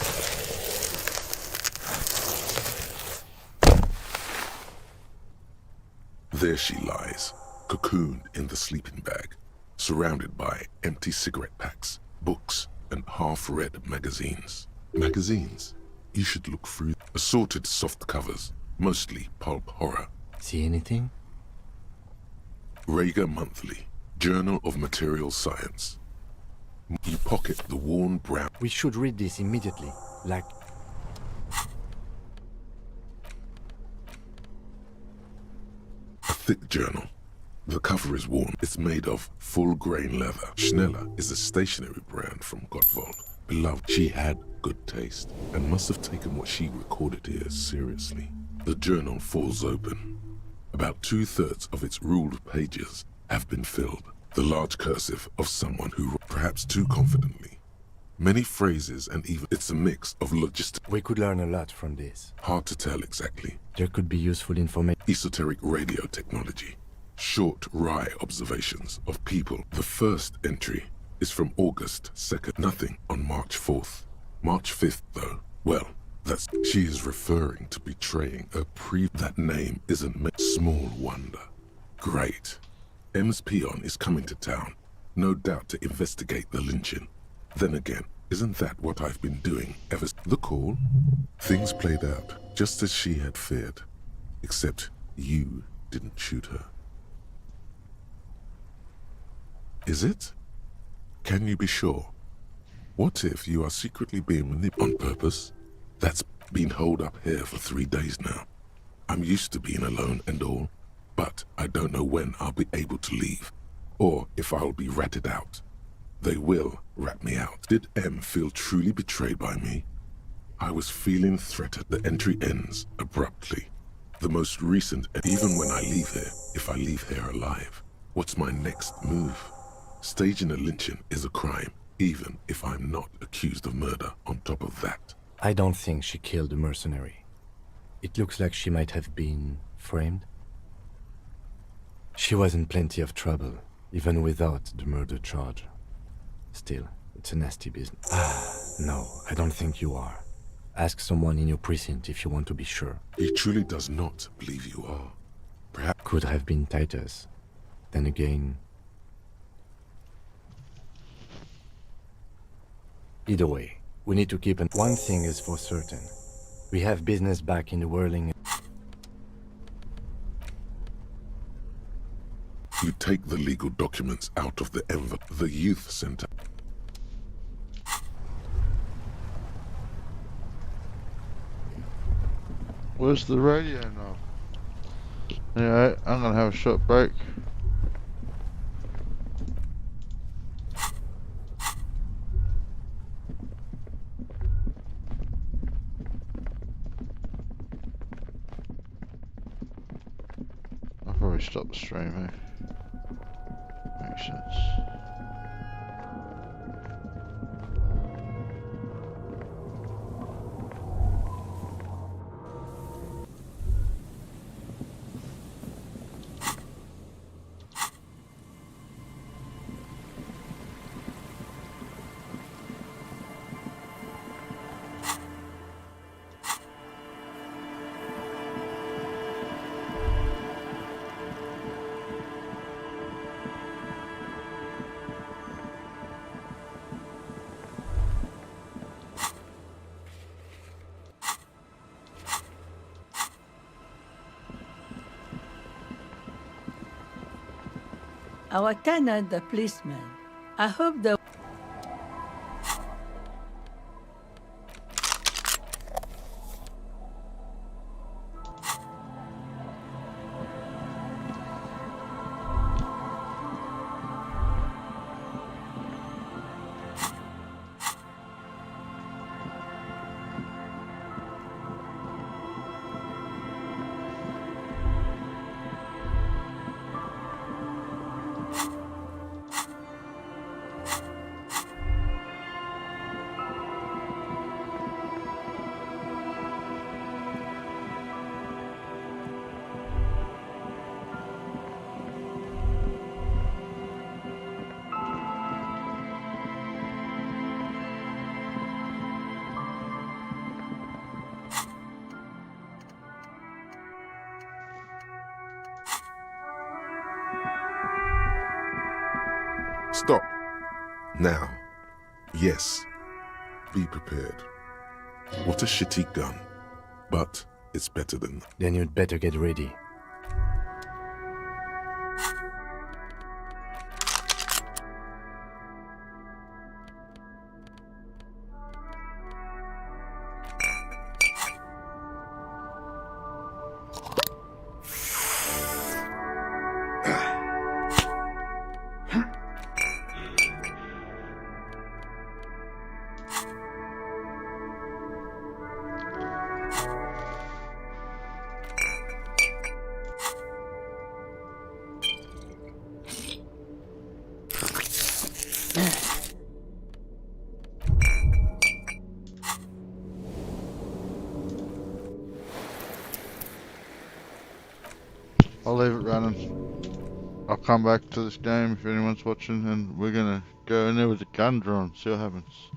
There she lies, cocooned in the sleeping bag, surrounded by empty cigarette packs, books, and half-read magazines. Magazines? You should look through assorted soft covers, mostly pulp horror. See anything? Rager Monthly, Journal of Material Science. You pocket the worn brown... We should read this immediately, like... A thick journal. The cover is worn. It's made of full-grain leather. Schneller is a stationery brand from Gottwald. Beloved, she had good taste and must have taken what she recorded here seriously. The journal falls open. About 2/3 of its ruled pages have been filled. The large cursive of someone who wrote perhaps too confidently. Many phrases and even it's a mix of logistics. We could learn a lot from this. Hard to tell exactly. There could be useful information. Esoteric radio technology. Short, wry observations of people. The first entry is from August 2nd. Nothing on March 4th. March 5th, though. Well, that's... She is referring to betraying a That name isn't small wonder. Great. M's peon is coming to town. No doubt to investigate the lynching. Then again, isn't that what I've been doing ever... The call? Things played out just as she had feared. Except you didn't shoot her. Is it? Can you be sure? What if you are secretly being manipulated on purpose? That's been holed up here for 3 days now. I'm used to being alone and all, but I don't know when I'll be able to leave, or if I'll be ratted out. They will rat me out. Did M feel truly betrayed by me? I was feeling threatened. The entry ends abruptly. The most recent, even when I leave here, if I leave here alive, what's my next move? Staging a lynching is a crime, even if I'm not accused of murder on top of that. I don't think she killed the mercenary. It looks like she might have been framed. She was in plenty of trouble, even without the murder charge. Still, it's a nasty business. No, I don't think you are. Ask someone in your precinct if you want to be sure. He truly does not believe you are. Perhaps... Could have been Titus. Then again... Either way, we need to keep an... One thing is for certain. We have business back in the whirling... You take the legal documents out of the envelope. The youth center. Where's the radio now? Anyway, I'm gonna have a short break. I'll probably stop the stream here. makes sense. Our tenant, the policeman. I hope the Stop. Now. Yes. Be prepared. What a shitty gun. But it's better than... Then you'd better get ready. I'll leave it running. I'll come back to this game if anyone's watching, and we're gonna go in there with a gun drawn, see what happens.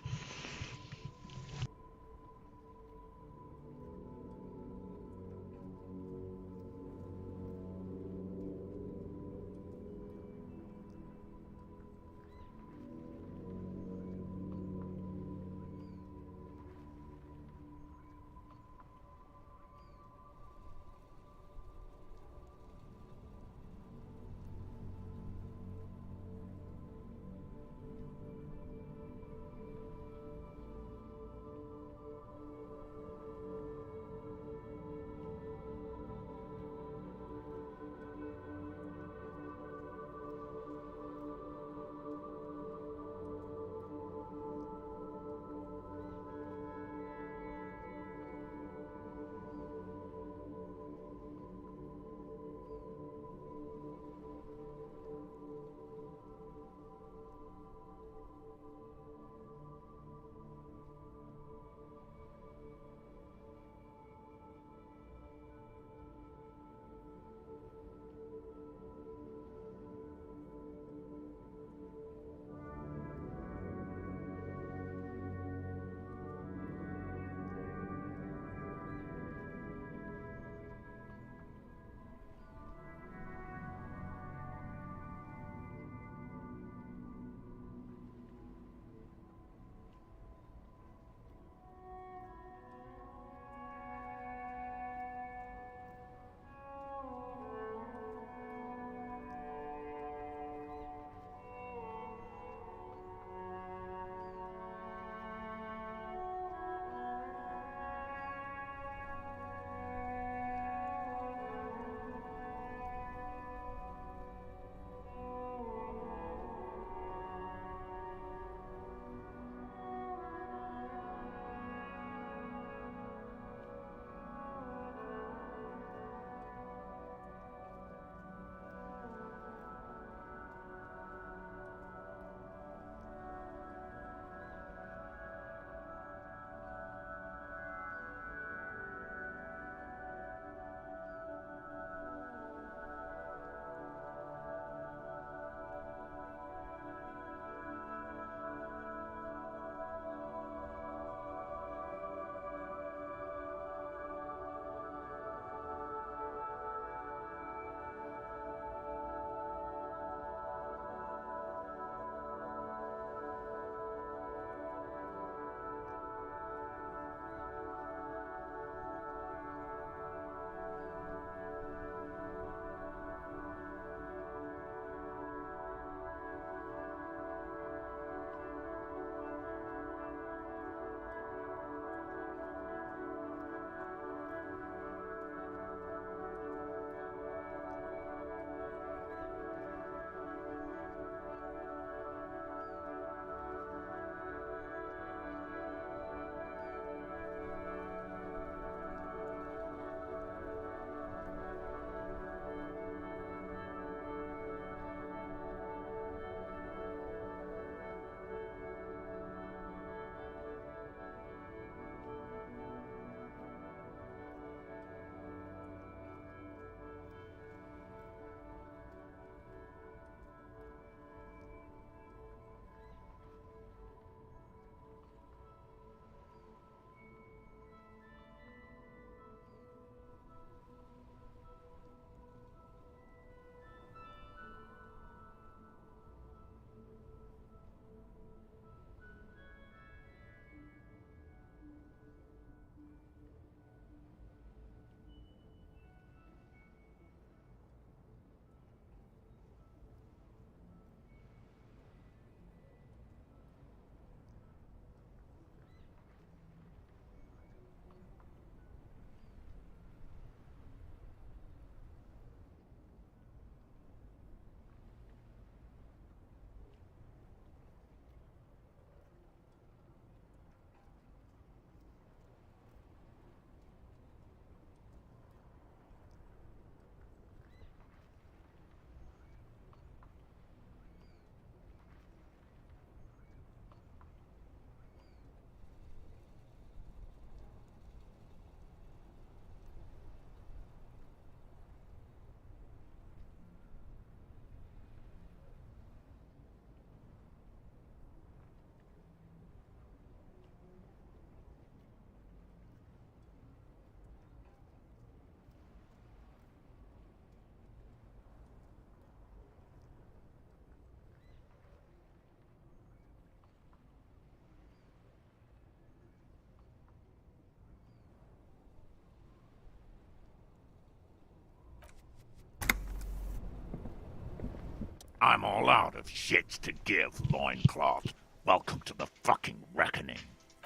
I'm all out of shits to give, loincloth. Welcome to the fucking reckoning.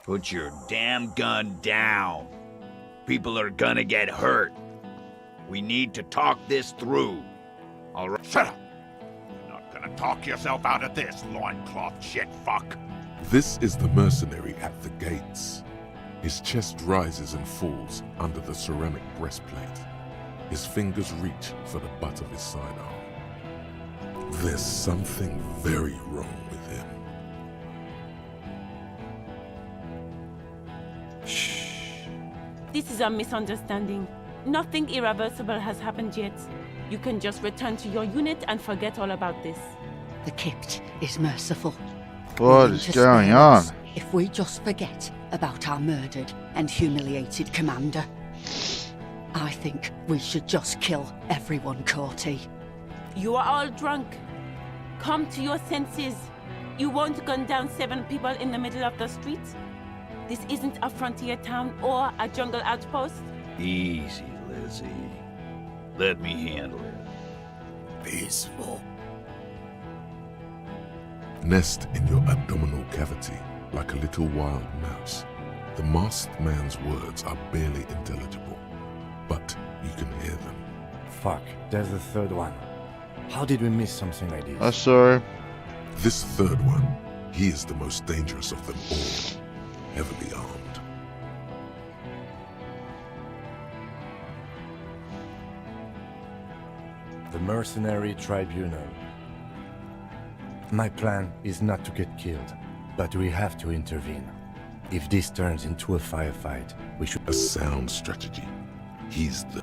Put your damn gun down. People are gonna get hurt. We need to talk this through. All right. Shut up! You're not gonna talk yourself out of this, loincloth shit fuck. This is the mercenary at the gates. His chest rises and falls under the ceramic breastplate. His fingers reach for the butt of his sidearm. There's something very wrong with him. Shh. This is a misunderstanding. Nothing irreversible has happened yet. You can just return to your unit and forget all about this. The Kipt is merciful. What is going on? If we just forget about our murdered and humiliated commander. I think we should just kill everyone, Courty. You are all drunk. Come to your senses. You won't gun down 7 people in the middle of the street. This isn't a frontier town or a jungle outpost. Easy, Lizzie. Let me handle it. Peaceful. Nest in your abdominal cavity like a little wild mouse. The masked man's words are barely intelligible, but you can hear them. Fuck, there's the third one. How did we miss something like this? I'm sorry. This third one, he is the most dangerous of them all. Heavily armed. The Mercenary Tribunal. My plan is not to get killed, but we have to intervene. If this turns into a firefight, we should... A sound strategy. He's the...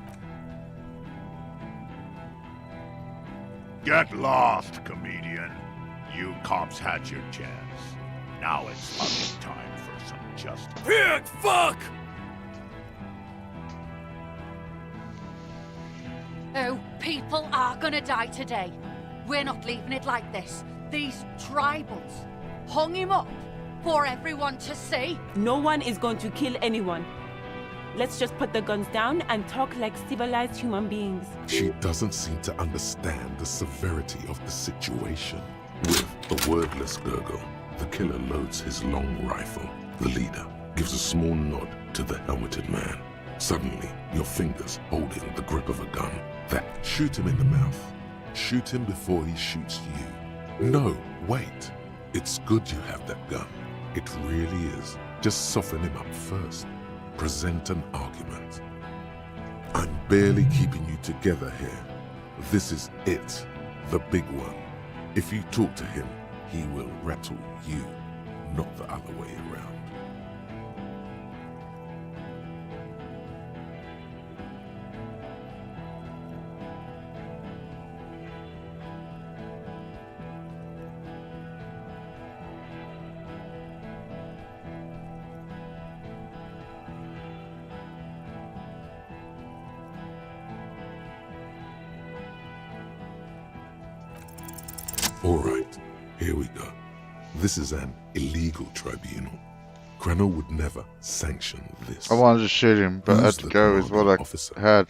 Get lost, comedian. You cops had your chance. Now it's fucking time for some justice. Pig fuck! Oh, people are gonna die today. We're not leaving it like this. These tribals hung him up for everyone to see. No one is going to kill anyone. Let's just put the guns down and talk like civilized human beings. She doesn't seem to understand the severity of the situation. With a wordless gurgle, the killer loads his long rifle. The leader gives a small nod to the helmeted man. Suddenly, your fingers holding the grip of a gun. That shoot him in the mouth. Shoot him before he shoots you. No, wait. It's good you have that gun. It really is. Just soften him up first. Present an argument. I'm barely keeping you together here. This is it, the big one. If you talk to him, he will rattle you, not the other way around. All right, here we go. This is an illegal tribunal. Cranell would never sanction this. I wanted to shoot him, but I had to go with what I had.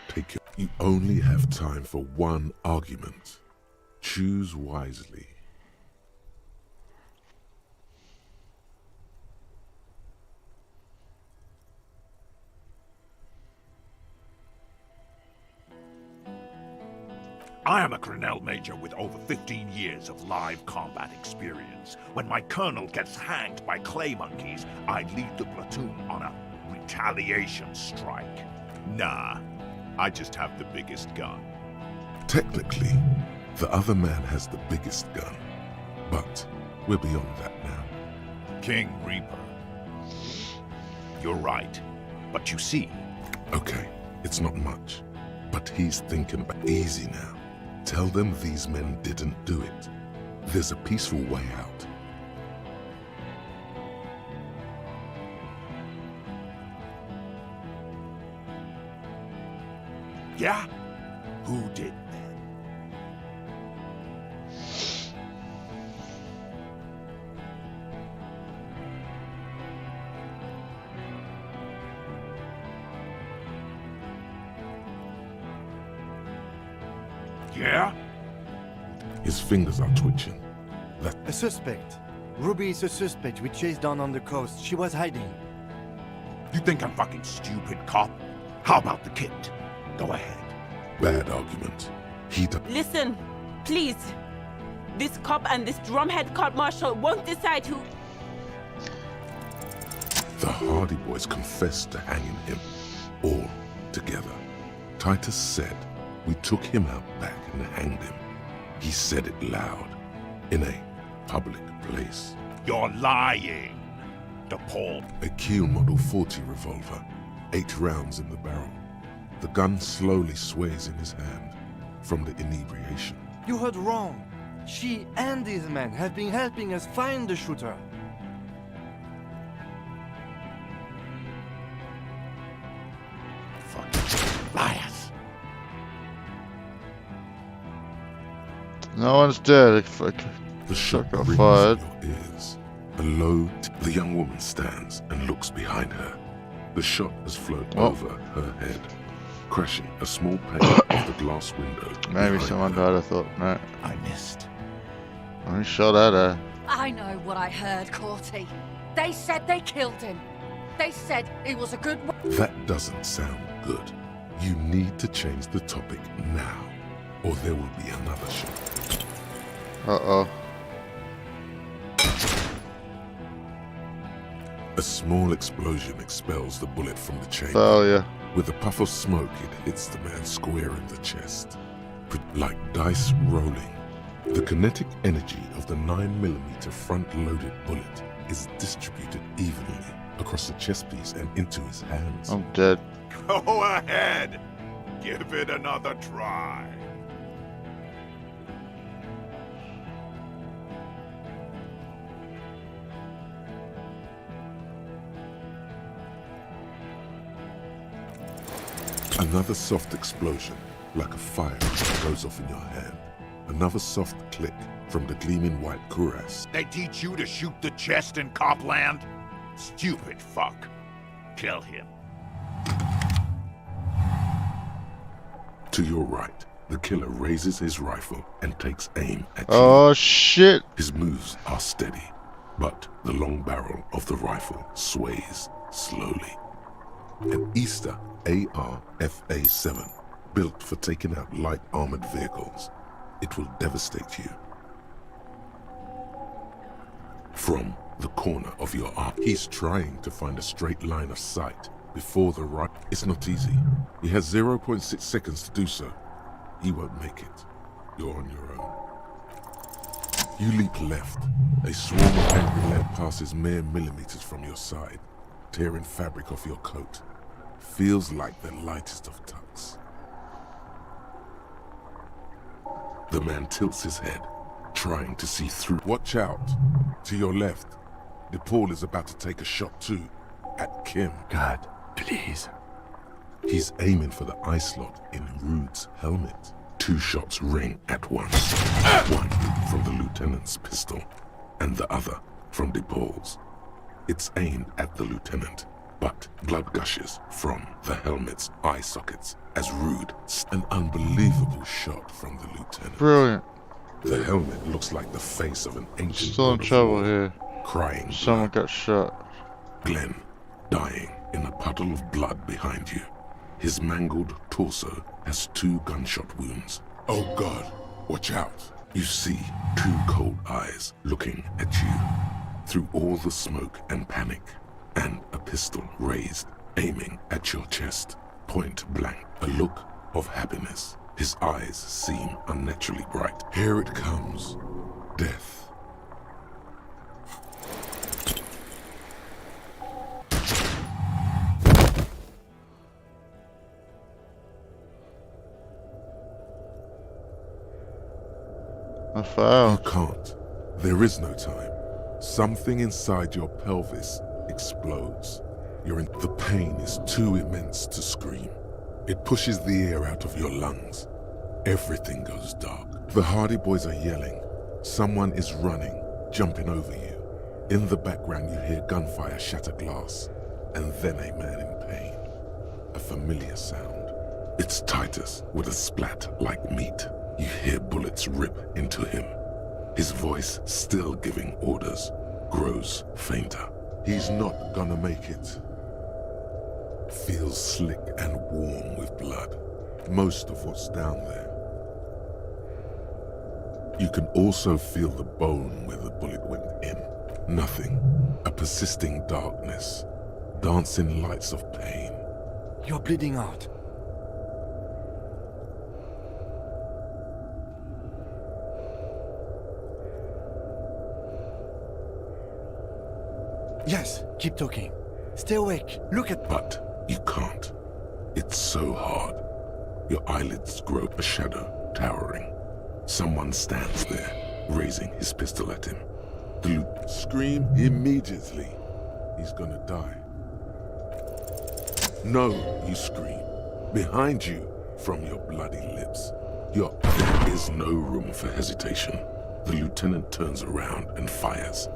Take your... You only have time for one argument. Choose wisely. I am a Cranell Major with over 15 years of live combat experience. When my colonel gets hanged by clay monkeys, I lead the platoon on a retaliation strike. Nah, I just have the biggest gun. Technically, the other man has the biggest gun, but we're beyond that now. King Reaper. You're right, but you see... Okay, it's not much, but he's thinking about easy now. Tell them these men didn't do it. There's a peaceful way out. Yeah? Who did then? Yeah? His fingers are twitching. A suspect. Ruby is a suspect we chased down on the coast. She was hiding. You think I'm fucking stupid, cop? How about the kid? Go ahead. Bad argument. Listen, please. This cop and this drumhead court-martial won't decide who... The Hardy Boys confessed to hanging him, all together. Titus said we took him out back and hanged him. He said it loud, in a public place. You're lying, DePaul. A Kiel Model 40 revolver, 8 rounds in the barrel. The gun slowly sways in his hand from the inebriation. You heard wrong. She and these men have been helping us find the shooter. Fucking liars. No one's dead. The shot got rings fired. in your ears. Below, the young woman stands and looks behind her. The shot has flown over her head, crashing a small pane of the glass window. Maybe someone died, I thought. No. I missed. I shot at her. I know what I heard, Corty. They said they killed him. They said he was a good one. That doesn't sound good. You need to change the topic now, or there will be another shot. Uh-oh. A small explosion expels the bullet from the chamber. Failure. With a puff of smoke, it hits the man square in the chest. Like dice rolling, the kinetic energy of the 9mm front-loaded bullet is distributed evenly across the chest piece and into his hands. I'm dead. Go ahead. Give it another try. Another soft explosion, like a fire, goes off in your hand. Another soft click from the gleaming white cuirass. They teach you to shoot the chest in Copland? Stupid fuck. Kill him. To your right, the killer raises his rifle and takes aim at you. Oh shit! His moves are steady, but the long barrel of the rifle sways slowly. An Easter AR-FA-7, built for taking out light armored vehicles. It will devastate you. From the corner of your arm, he's trying to find a straight line of sight before the right. It's not easy. He has 0.6 seconds to do so. He won't make it. You're on your own. You leap left. A swarm of angry lead passes mere millimeters from your side, tearing fabric off your coat. Feels like the lightest of tucks. The man tilts his head, trying to see through. Watch out! To your left, DePaul is about to take a shot too, at Kim. God, please. He's aiming for the eye slot in Rude's helmet. 2 shots ring at once. One from the lieutenant's pistol, and the other from DePaul's. It's aimed at the lieutenant, but blood gushes from the helmet's eye sockets as Rude. An unbelievable shot from the lieutenant. Brilliant. The helmet looks like the face of an ancient. Still in trouble here. Crying. Someone got shot. Glenn, dying in a puddle of blood behind you. His mangled torso has 2 gunshot wounds. Oh God, watch out. You see 2 cold eyes looking at you through all the smoke and panic, and a pistol raised, aiming at your chest, point blank. A look of happiness. His eyes seem unnaturally bright. Here it comes. Death. I failed. You can't. There is no time. Something inside your pelvis explodes. The pain is too immense to scream. It pushes the air out of your lungs. Everything goes dark. The Hardy Boys are yelling. Someone is running, jumping over you. In the background you hear gunfire shatter glass, and then a man in pain. A familiar sound. It's Titus with a splat like meat. You hear bullets rip into him. His voice, still giving orders, grows fainter. He's not gonna make it. Feels slick and warm with blood. Most of what's down there. You can also feel the bone where the bullet went in. Nothing. A persisting darkness. Dancing lights of pain. You're bleeding out. Yes, keep talking. Stay awake. Look at... But you can't. It's so hard. Your eyelids grow a shadow, towering. Someone stands there, raising his pistol at him. Scream immediately. He's gonna die. No, you scream. Behind you, from your bloody lips. There is no room for hesitation. The lieutenant turns around and fires.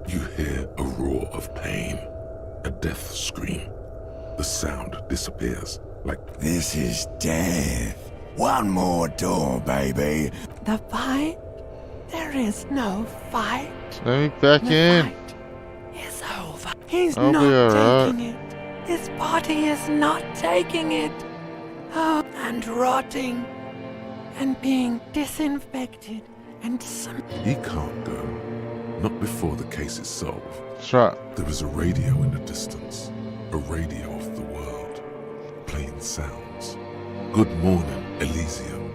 You hear a roar of pain, a death scream. The sound disappears, like... This is death. One more door, baby. The fight? There is no fight. Let me back in. It's over. He's I'll not be alright. taking it. His body is not taking it. Oh, and rotting. And being disinfected and He can't go. Not before the case is solved. That's right. There is a radio in the distance. A radio of the world. Playing sounds. Good morning, Elysium.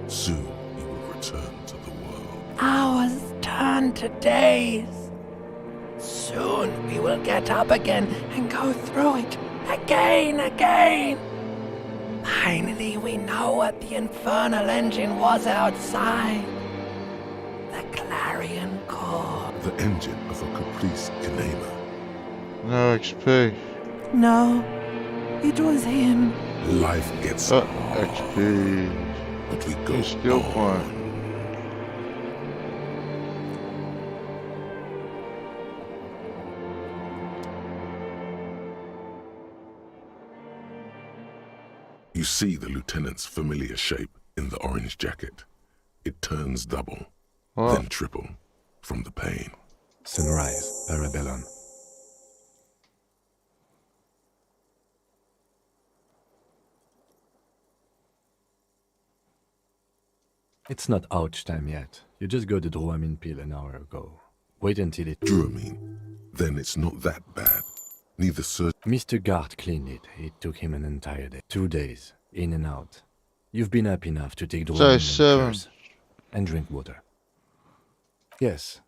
Soon you will return to the world. hours turn to days. Soon we will get up again and go through it again. Finally, we know what the infernal engine was outside. The clarion call. The engine of a Caprice Canema. No XP. No, it was him. Life gets hard, XP. but we go Still on. fine. You see the lieutenant's familiar shape in the orange jacket. It turns double, then triple, from the pain. Sunrise, Parabellum. It's not ouch time yet. You just got the Dramamine pill an hour ago. Wait until it... Dramamine? Then it's not that bad. Neither Mr. Gart cleaned it. It took him an entire day. 2 days, in and out. You've been up enough to take Dramamine and drink water. Yes,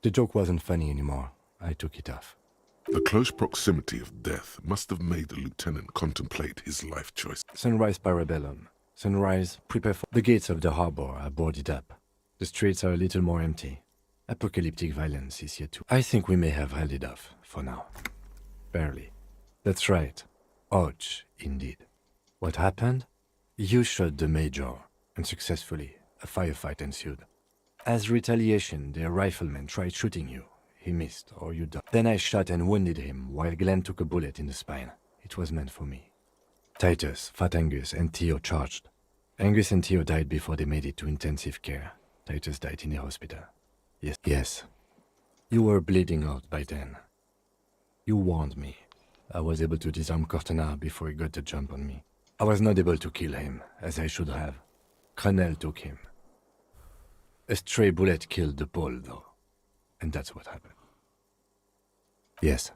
the joke wasn't funny anymore. I took it off. The close proximity of death must have made the lieutenant contemplate his life choice. Sunrise, Parabellum. Sunrise, prepare for... The gates of the harbor are boarded up. The streets are a little more empty. Apocalyptic violence is yet to... I think we may have held it off, for now. Barely. That's right. Ouch, indeed. What happened? You shot the Major, and successfully. A firefight ensued. As retaliation, the rifleman tried shooting you. He missed, or you died. Then I shot and wounded him, while Glenn took a bullet in the spine. It was meant for me. Titus, Fat Angus, and Theo charged. Angus and Theo died before they made it to intensive care. Titus died in the hospital. Yes. You were bleeding out by then. You warned me. I was able to disarm Cortana before he got the jump on me. I was not able to kill him, as I should have. Crenel took him. A stray bullet killed the Pole, though. And that's what happened. Yes.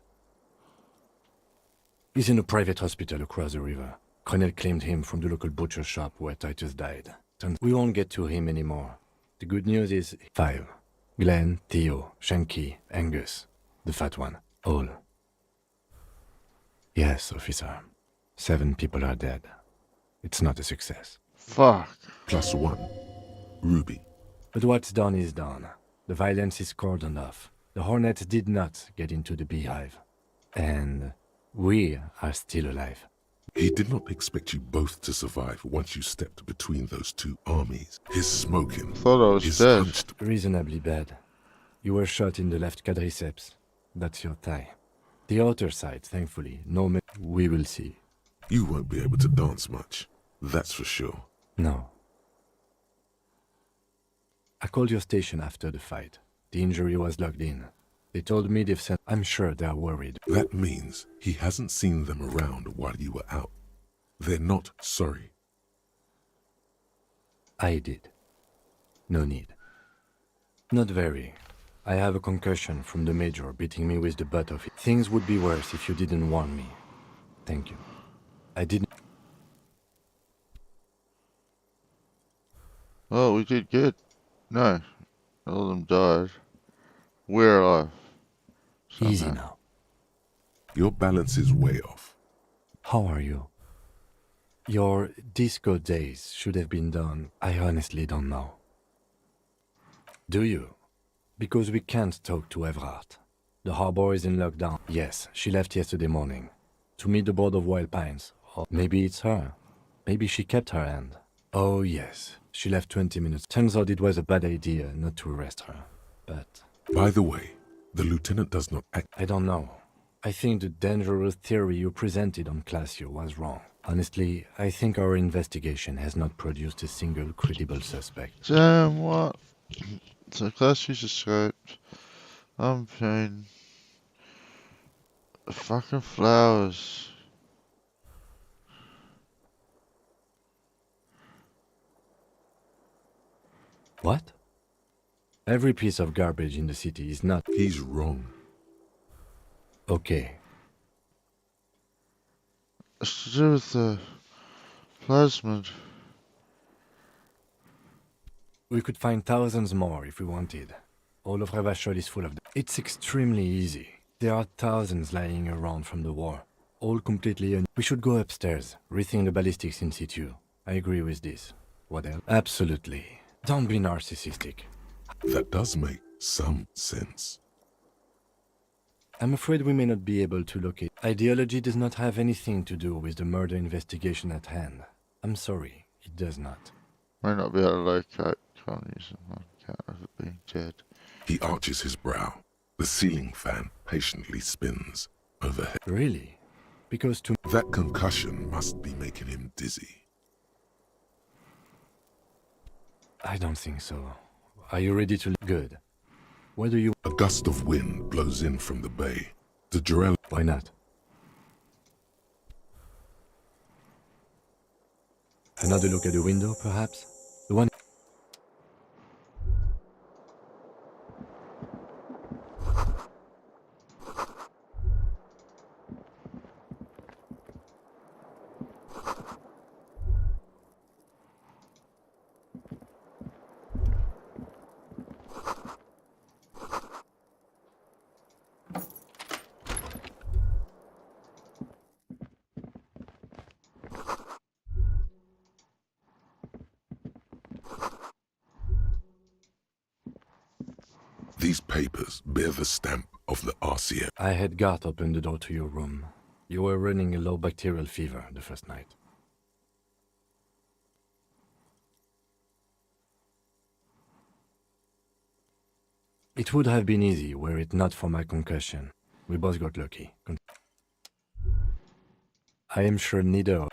He's in a private hospital across the river. Crenel claimed him from the local butcher shop where Titus died. We won't get to him anymore. The good news is 5. Glenn, Theo, Shanky, Angus. The fat one. All. Yes, officer. 7 people are dead. It's not a success. Fuck. +1. Ruby. But what's done is done. The violence is cordoned off. The Hornets did not get into the beehive. And we are still alive. He did not expect you both to survive once you stepped between those two armies. His smoking. Thought I was dead. Reasonably bad. You were shot in the left quadriceps. That's your thigh. The outer side, thankfully, no. We will see. You won't be able to dance much. That's for sure. No. I called your station after the fight. The injury was logged in. They told me they've sent... I'm sure they're worried. That means he hasn't seen them around while you were out. They're not sorry. I did. No need. Not very. I have a concussion from the Major beating me with the butt of it. Things would be worse if you didn't warn me. Thank you. I didn't... Oh, we did good. No. All of them died. We're alive. Somehow. Easy now. Your balance is way off. How are you? Your disco days should have been done. I honestly don't know. Do you? Because we can't talk to Everard. The harbor is in lockdown. Yes, she left yesterday morning. To meet the board of Wild Pines. Or maybe it's her. Maybe she kept her hand. Oh yes, she left 20 minutes. Turns out it was a bad idea not to arrest her. But... By the way, the lieutenant does not act... I don't know. I think the dangerous theory you presented on Classio was wrong. Honestly, I think our investigation has not produced a single credible suspect. Damn, what? So Classio's escaped. I'm paying... fucking flowers. What? Every piece of garbage in the city is not... He's wrong. Okay. It's to do with the plasmid. We could find thousands more if we wanted. All of Revachol is full of them. It's extremely easy. There are thousands lying around from the war. All completely we should go upstairs, rethink the ballistics in situ. I agree with this. What else? Absolutely. Don't be narcissistic. That does make some sense. I'm afraid we may not be able to locate. Ideology does not have anything to do with the murder investigation at hand. I'm sorry, it does not. Might not be able to locate colonies on account of it being dead. He arches his brow. The ceiling fan patiently spins overhead. Really? Because to... That concussion must be making him dizzy. I don't think so. Are you ready to... Good. Where do you... A gust of wind blows in from the bay. The Jarell... Why not? Another look at the window, perhaps? The one... These papers bear the stamp of the RCF. I had Gart open the door to your room. You were running a low bacterial fever the first night. It would have been easy were it not for my concussion. We both got lucky. I am sure neither.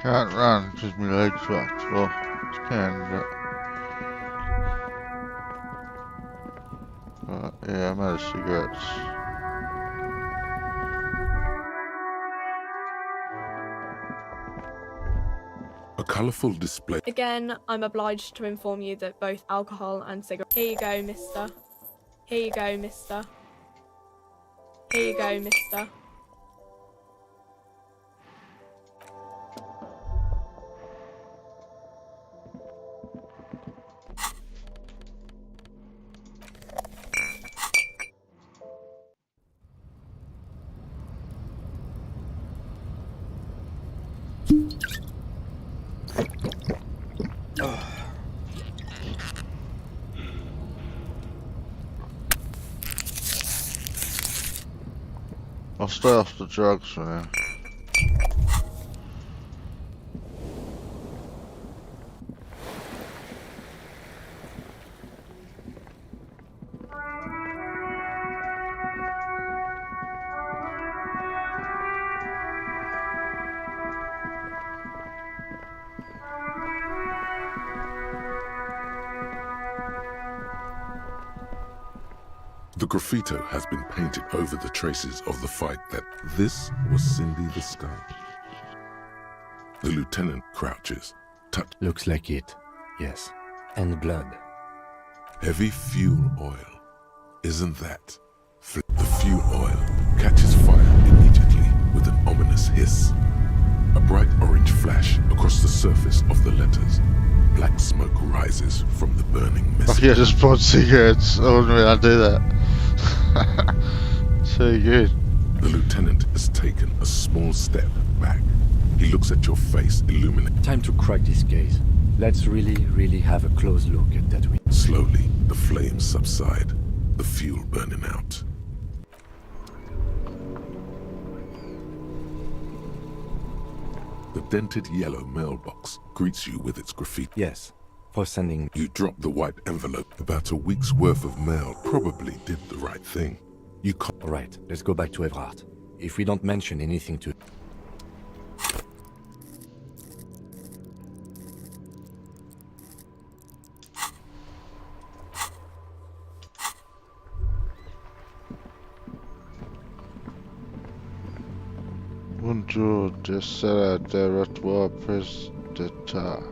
Can't run because my legs wrapped. Well, I can, but yeah, I'm out of cigarettes. A colourful display. Again, I'm obliged to inform you that both alcohol and cigarettes. Here you go, mister. Here you go, mister. Here you go, mister. I'll stay off the drugs for now. The graffito has been painted over the traces of the fight that this was Cindy the Sky. The lieutenant crouches, Looks like it, yes. And blood. Heavy fuel oil. Isn't that? The fuel oil catches fire immediately with an ominous hiss. A bright orange flash across the surface of the letters. Black smoke rises from the burning mist. Fuck yeah, just bought cigarettes. I wouldn't really do that. So good. The lieutenant has taken a small step back. He looks at your face, illuminated. Time to crack this case. Let's really have a close look at that window. Slowly, the flames subside, the fuel burning out. The dented yellow mailbox greets you with its graffiti. Yes, for sending. You drop the white envelope. About a week's worth of mail. Probably did the right thing. You can't. Right, let's go back to Everard. If we don't mention anything to... Bonjour, je serai de retour plus de tard.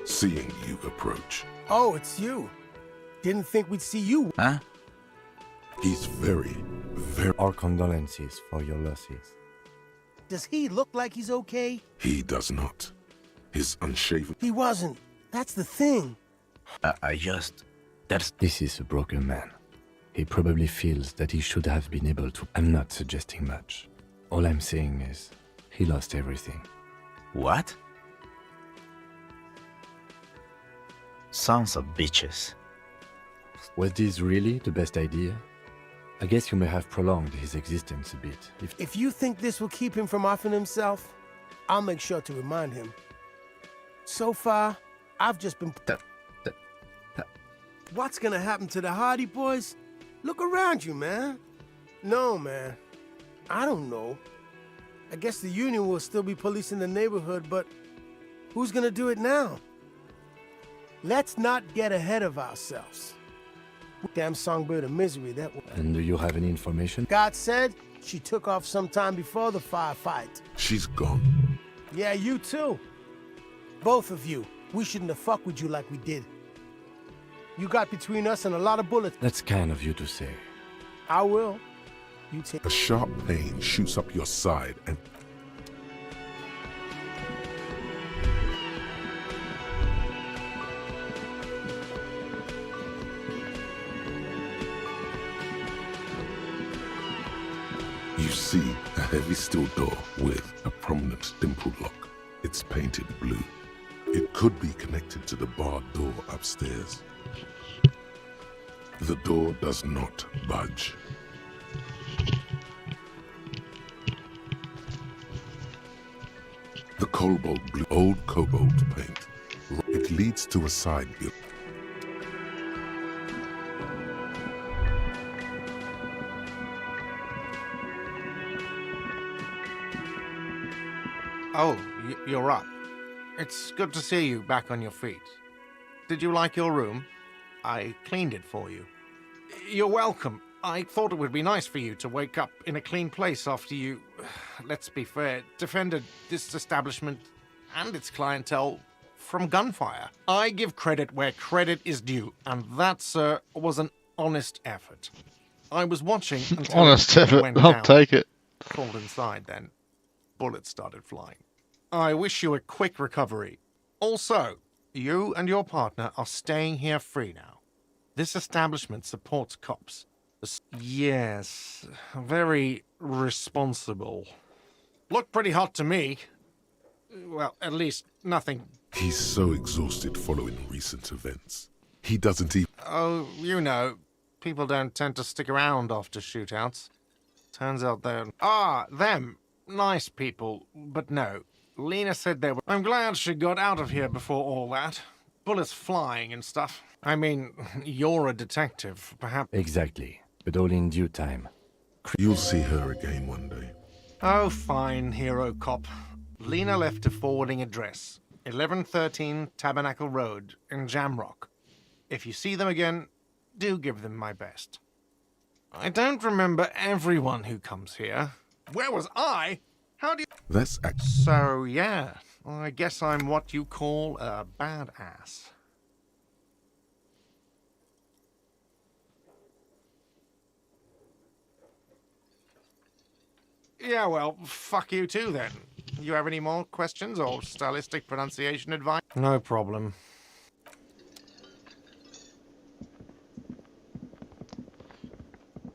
Seeing you approach. Oh, it's you. Didn't think we'd see you. Huh? He's very... Our condolences for your losses. Does he look like he's okay? He does not. His unshaven... He wasn't. That's the thing. This is a broken man. He probably feels that he should have been able to... I'm not suggesting much. All I'm saying is, he lost everything. What? Sons of bitches. Was this really the best idea? I guess you may have prolonged his existence a bit. If you think this will keep him from offing himself, I'll make sure to remind him. So far, I've just been... What's gonna happen to the Hardy boys? Look around you, man. No, man. I don't know. I guess the Union will still be policing the neighborhood, but who's gonna do it now? Let's not get ahead of ourselves. Damn songbird of misery, that was. And do you have any information? God said she took off sometime before the firefight. She's gone. Yeah, you too. Both of you. We shouldn't have fucked with you like we did. You got between us and a lot of bullets. That's kind of you to say. I will. You take... A sharp pain shoots up your side and... You see a heavy steel door with a prominent dimple lock. It's painted blue. It could be connected to the barred door upstairs. The door does not budge. The cobalt blue, old cobalt paint. It leads to a side build. Oh, you're up. It's good to see you back on your feet. Did you like your room? I cleaned it for you. You're welcome. I thought it would be nice for you to wake up in a clean place after you, let's be fair, defended this establishment and its clientele from gunfire. I give credit where credit is due, and that, sir, was an honest effort. I was watching until Honest it effort, went I'll down. take it. Crawled inside then. Bullets started flying. I wish you a quick recovery. Also, you and your partner are staying here free now. This establishment supports cops. Yes, very responsible. Look pretty hot to me. Well, at least nothing. He's so exhausted following recent events. He doesn't even... Oh, you know, people don't tend to stick around after shootouts. Turns out they're... them. Nice people, but no. Lena said they were... I'm glad she got out of here before all that. Bullets flying and stuff. I mean, you're a detective, perhaps... Exactly, but all in due time. You'll see her again one day. Oh, fine, hero cop. Lena left a forwarding address. 1113 Tabernacle Road in Jamrock. If you see them again, do give them my best. I don't remember everyone who comes here. Where was I? How do you... That's So, yeah, I guess I'm what you call a badass. Yeah, well, fuck you too then. You have any more questions or stylistic pronunciation advice? No problem.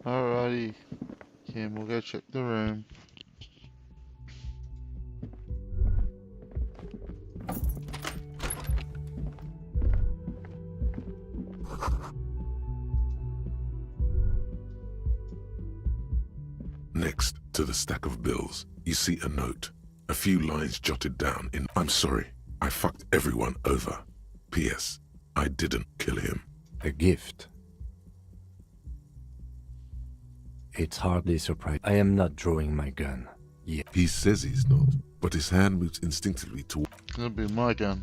Alrighty. Kim, we'll go check the room. Next to the stack of bills, you see a note. A few lines jotted down in, I'm sorry, I fucked everyone over. P.S. I didn't kill him. A gift. It's hardly surprising. I am not drawing my gun. Yeah. He says he's not, but his hand moves instinctively toward... It's gonna be my gun.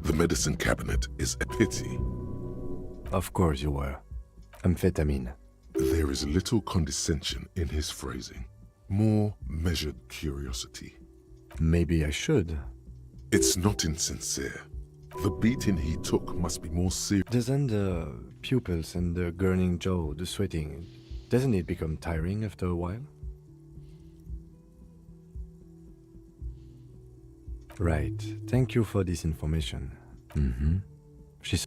The medicine cabinet is a pity. Of course you were. Amphetamine. There is little condescension in his phrasing. More measured curiosity. Maybe I should. It's not insincere. The beating he took must be more serious. Doesn't the pupils and the gurning jaw, the sweating, doesn't it become tiring after a while? Right. Thank you for this information. She's...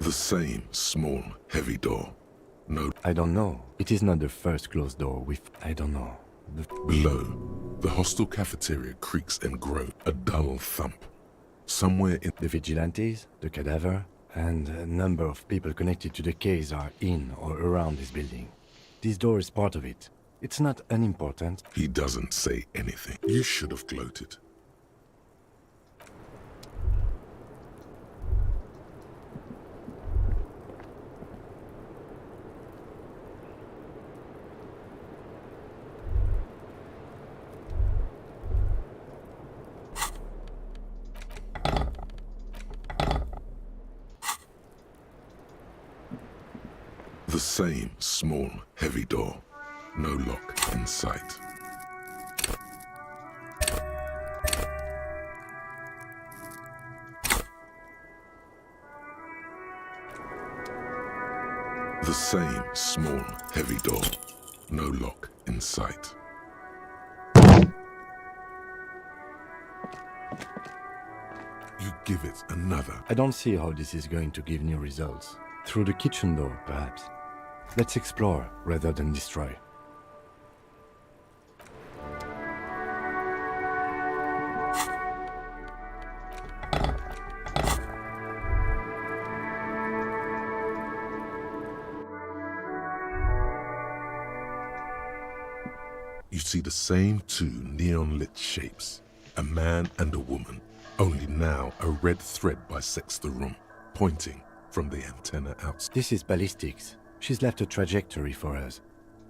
The same small, heavy door. No. I don't know. It is not the first closed door with... I don't know. Below, the hostel cafeteria creaks and groans. A dull thump. Somewhere in... The vigilantes, the cadaver, and a number of people connected to the case are in or around this building. This door is part of it. It's not unimportant. He doesn't say anything. You should have gloated. The same small, heavy door. No lock in sight. The same small, heavy door. No lock in sight. You give it another. I don't see how this is going to give new results. Through the kitchen door, perhaps. Let's explore rather than destroy. you see the same two neon-lit shapes, a man and a woman, only now a red thread bisects the room, pointing from the antenna outside. This is ballistics. She's left a trajectory for us.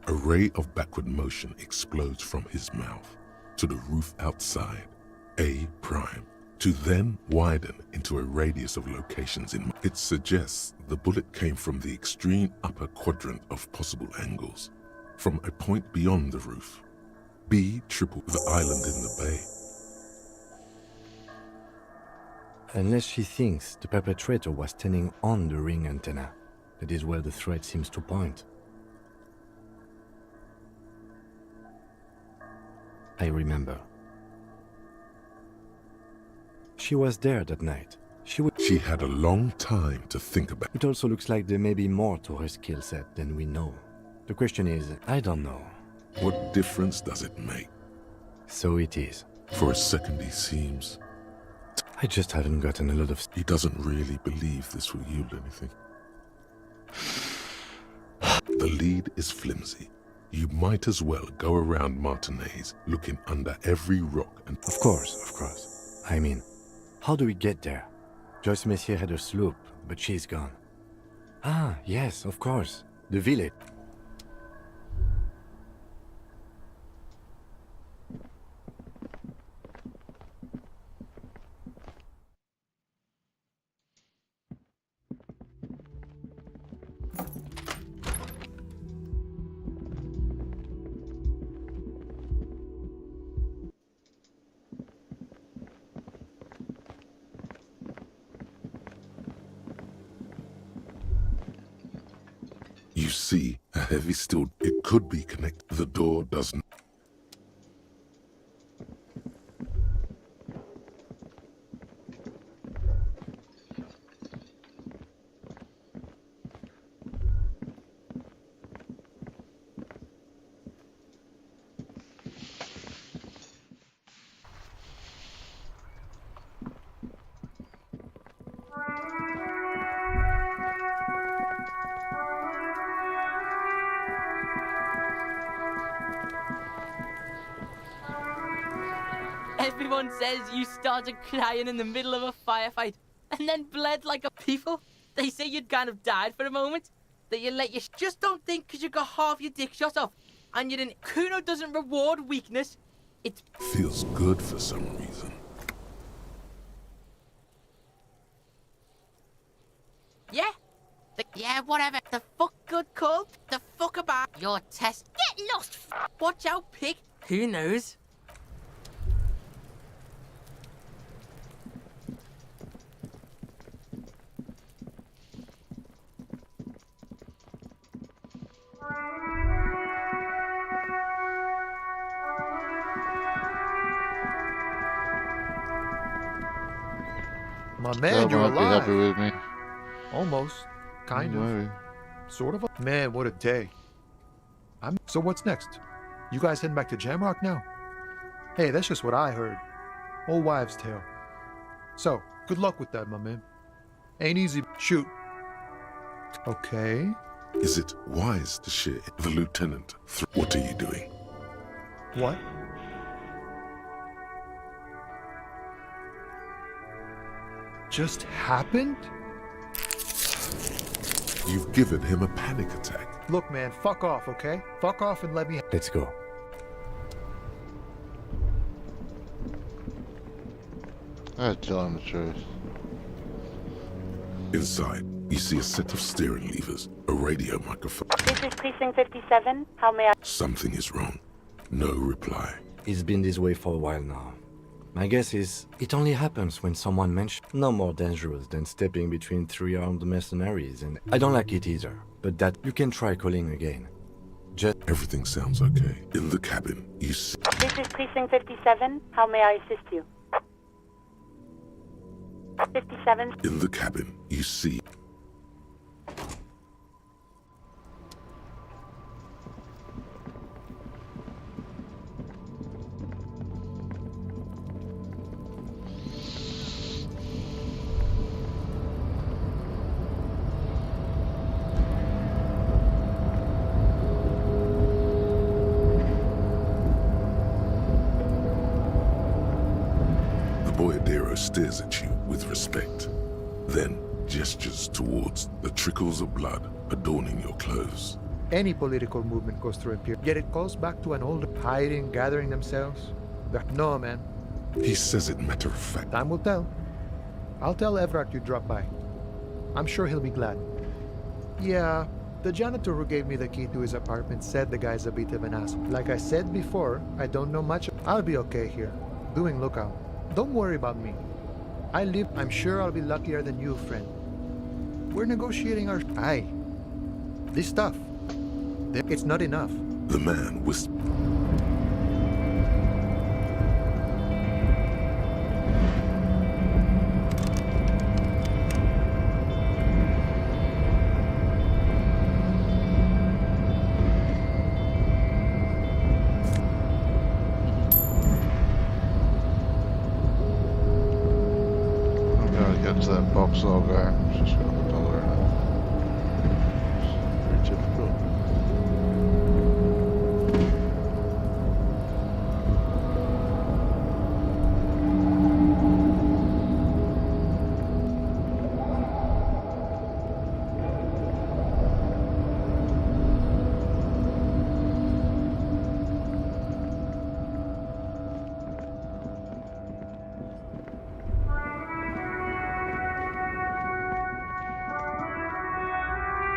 A ray of backward motion explodes from his mouth to the roof outside, A prime, to then widen into a radius of locations in. It suggests the bullet came from the extreme upper quadrant of possible angles, from a point beyond the roof. B triple the island in the bay. Unless she thinks the perpetrator was standing on the ring antenna. That is where the thread seems to point. I remember. She was there that night. She had a long time to think about. It also looks like there may be more to her skill set than we know. The question is, I don't know. What difference does it make? So it is. For a second he seems... I just haven't gotten a lot of... He doesn't really believe this will yield anything. The lead is flimsy. You might as well go around Martinez looking under every rock and... Of course. I mean, how do we get there? Joyce Messier had a sloop, but she's gone. Ah, yes, of course. The village. You see a heavy steel. It could be connected. The door doesn't. Everyone says you started crying in the middle of a firefight and then bled like a people. They say you'd kind of died for a moment. That you let you... Just don't think because you got half your dick shot off and you're in... Kuno doesn't reward weakness. It feels good for some reason. Yeah? Yeah, whatever. The fuck good call. The fuck about your test. Get lost. Watch out, pig. Who knows? My man, you're might be alive. happy with me. Almost. Kind Maybe. of. Sort of. Man, what a day. So what's next? You guys heading back to Jamrock now? Hey, that's just what I heard. Old wives' tale. So, good luck with that, my man. Ain't easy. Shoot. Okay. Is it wise to share it? The lieutenant? What are you doing? What? Just happened? You've given him a panic attack. Look, man, fuck off, okay? Fuck off and let me... Let's go. I tell him the truth. Inside, you see a set of steering levers, a radio microphone. This is Precinct 57. How may I... Something is wrong. No reply. It's been this way for a while now. My guess is, it only happens when someone mentions no more dangerous than stepping between three armed mercenaries, and I don't like it either, but that you can try calling again. Just... Everything sounds okay. In the cabin, you see... This is Precinct 57. How may I assist you? 57. In the cabin, you see... hero stares at you with respect, then gestures towards the trickles of blood adorning your clothes. Any political movement goes through a period, yet it calls back to an old hiding, gathering themselves. No, man. He says it matter of fact. Time will tell. I'll tell Everard you dropped by. I'm sure he'll be glad. Yeah, the janitor who gave me the key to his apartment said the guy's a bit of an ass. Like I said before, I don't know much. I'll be okay here, doing lookout. Don't worry about me. I'm sure I'll be luckier than you, friend. We're negotiating our... Aye. This stuff. It's not enough. The man whispered. Get to that box logo. It's just got a dollar in it. Very typical.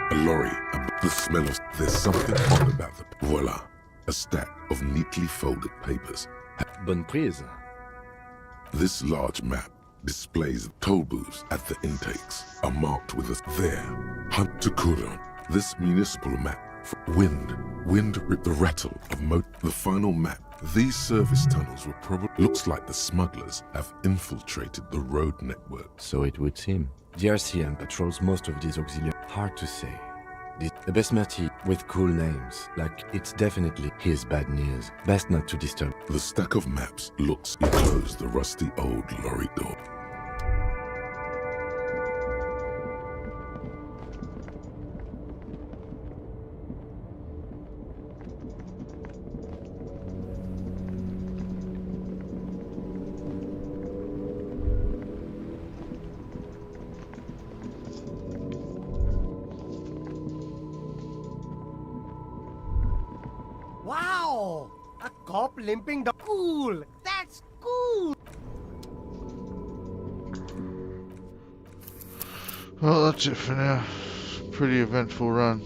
A lorry, the smell of... There's something odd about the... Voila. A stack of neatly folded papers. Bonne prise. This large map displays toll booths at the intakes are marked with a... There. Hunt to Kuron. This municipal map. Wind ripped the rattle of the final map. These service tunnels were probably... Looks like the smugglers have infiltrated the road network. So it would seem. The RCM patrols most of these auxiliaries. Hard to say. The Besmerti with cool names, like it's definitely his bad news. Best not to disturb. The stack of maps looks... You close the rusty old lorry door. Wow! A cop limping down. Cool! That's cool! Well, that's it for now. Pretty eventful run.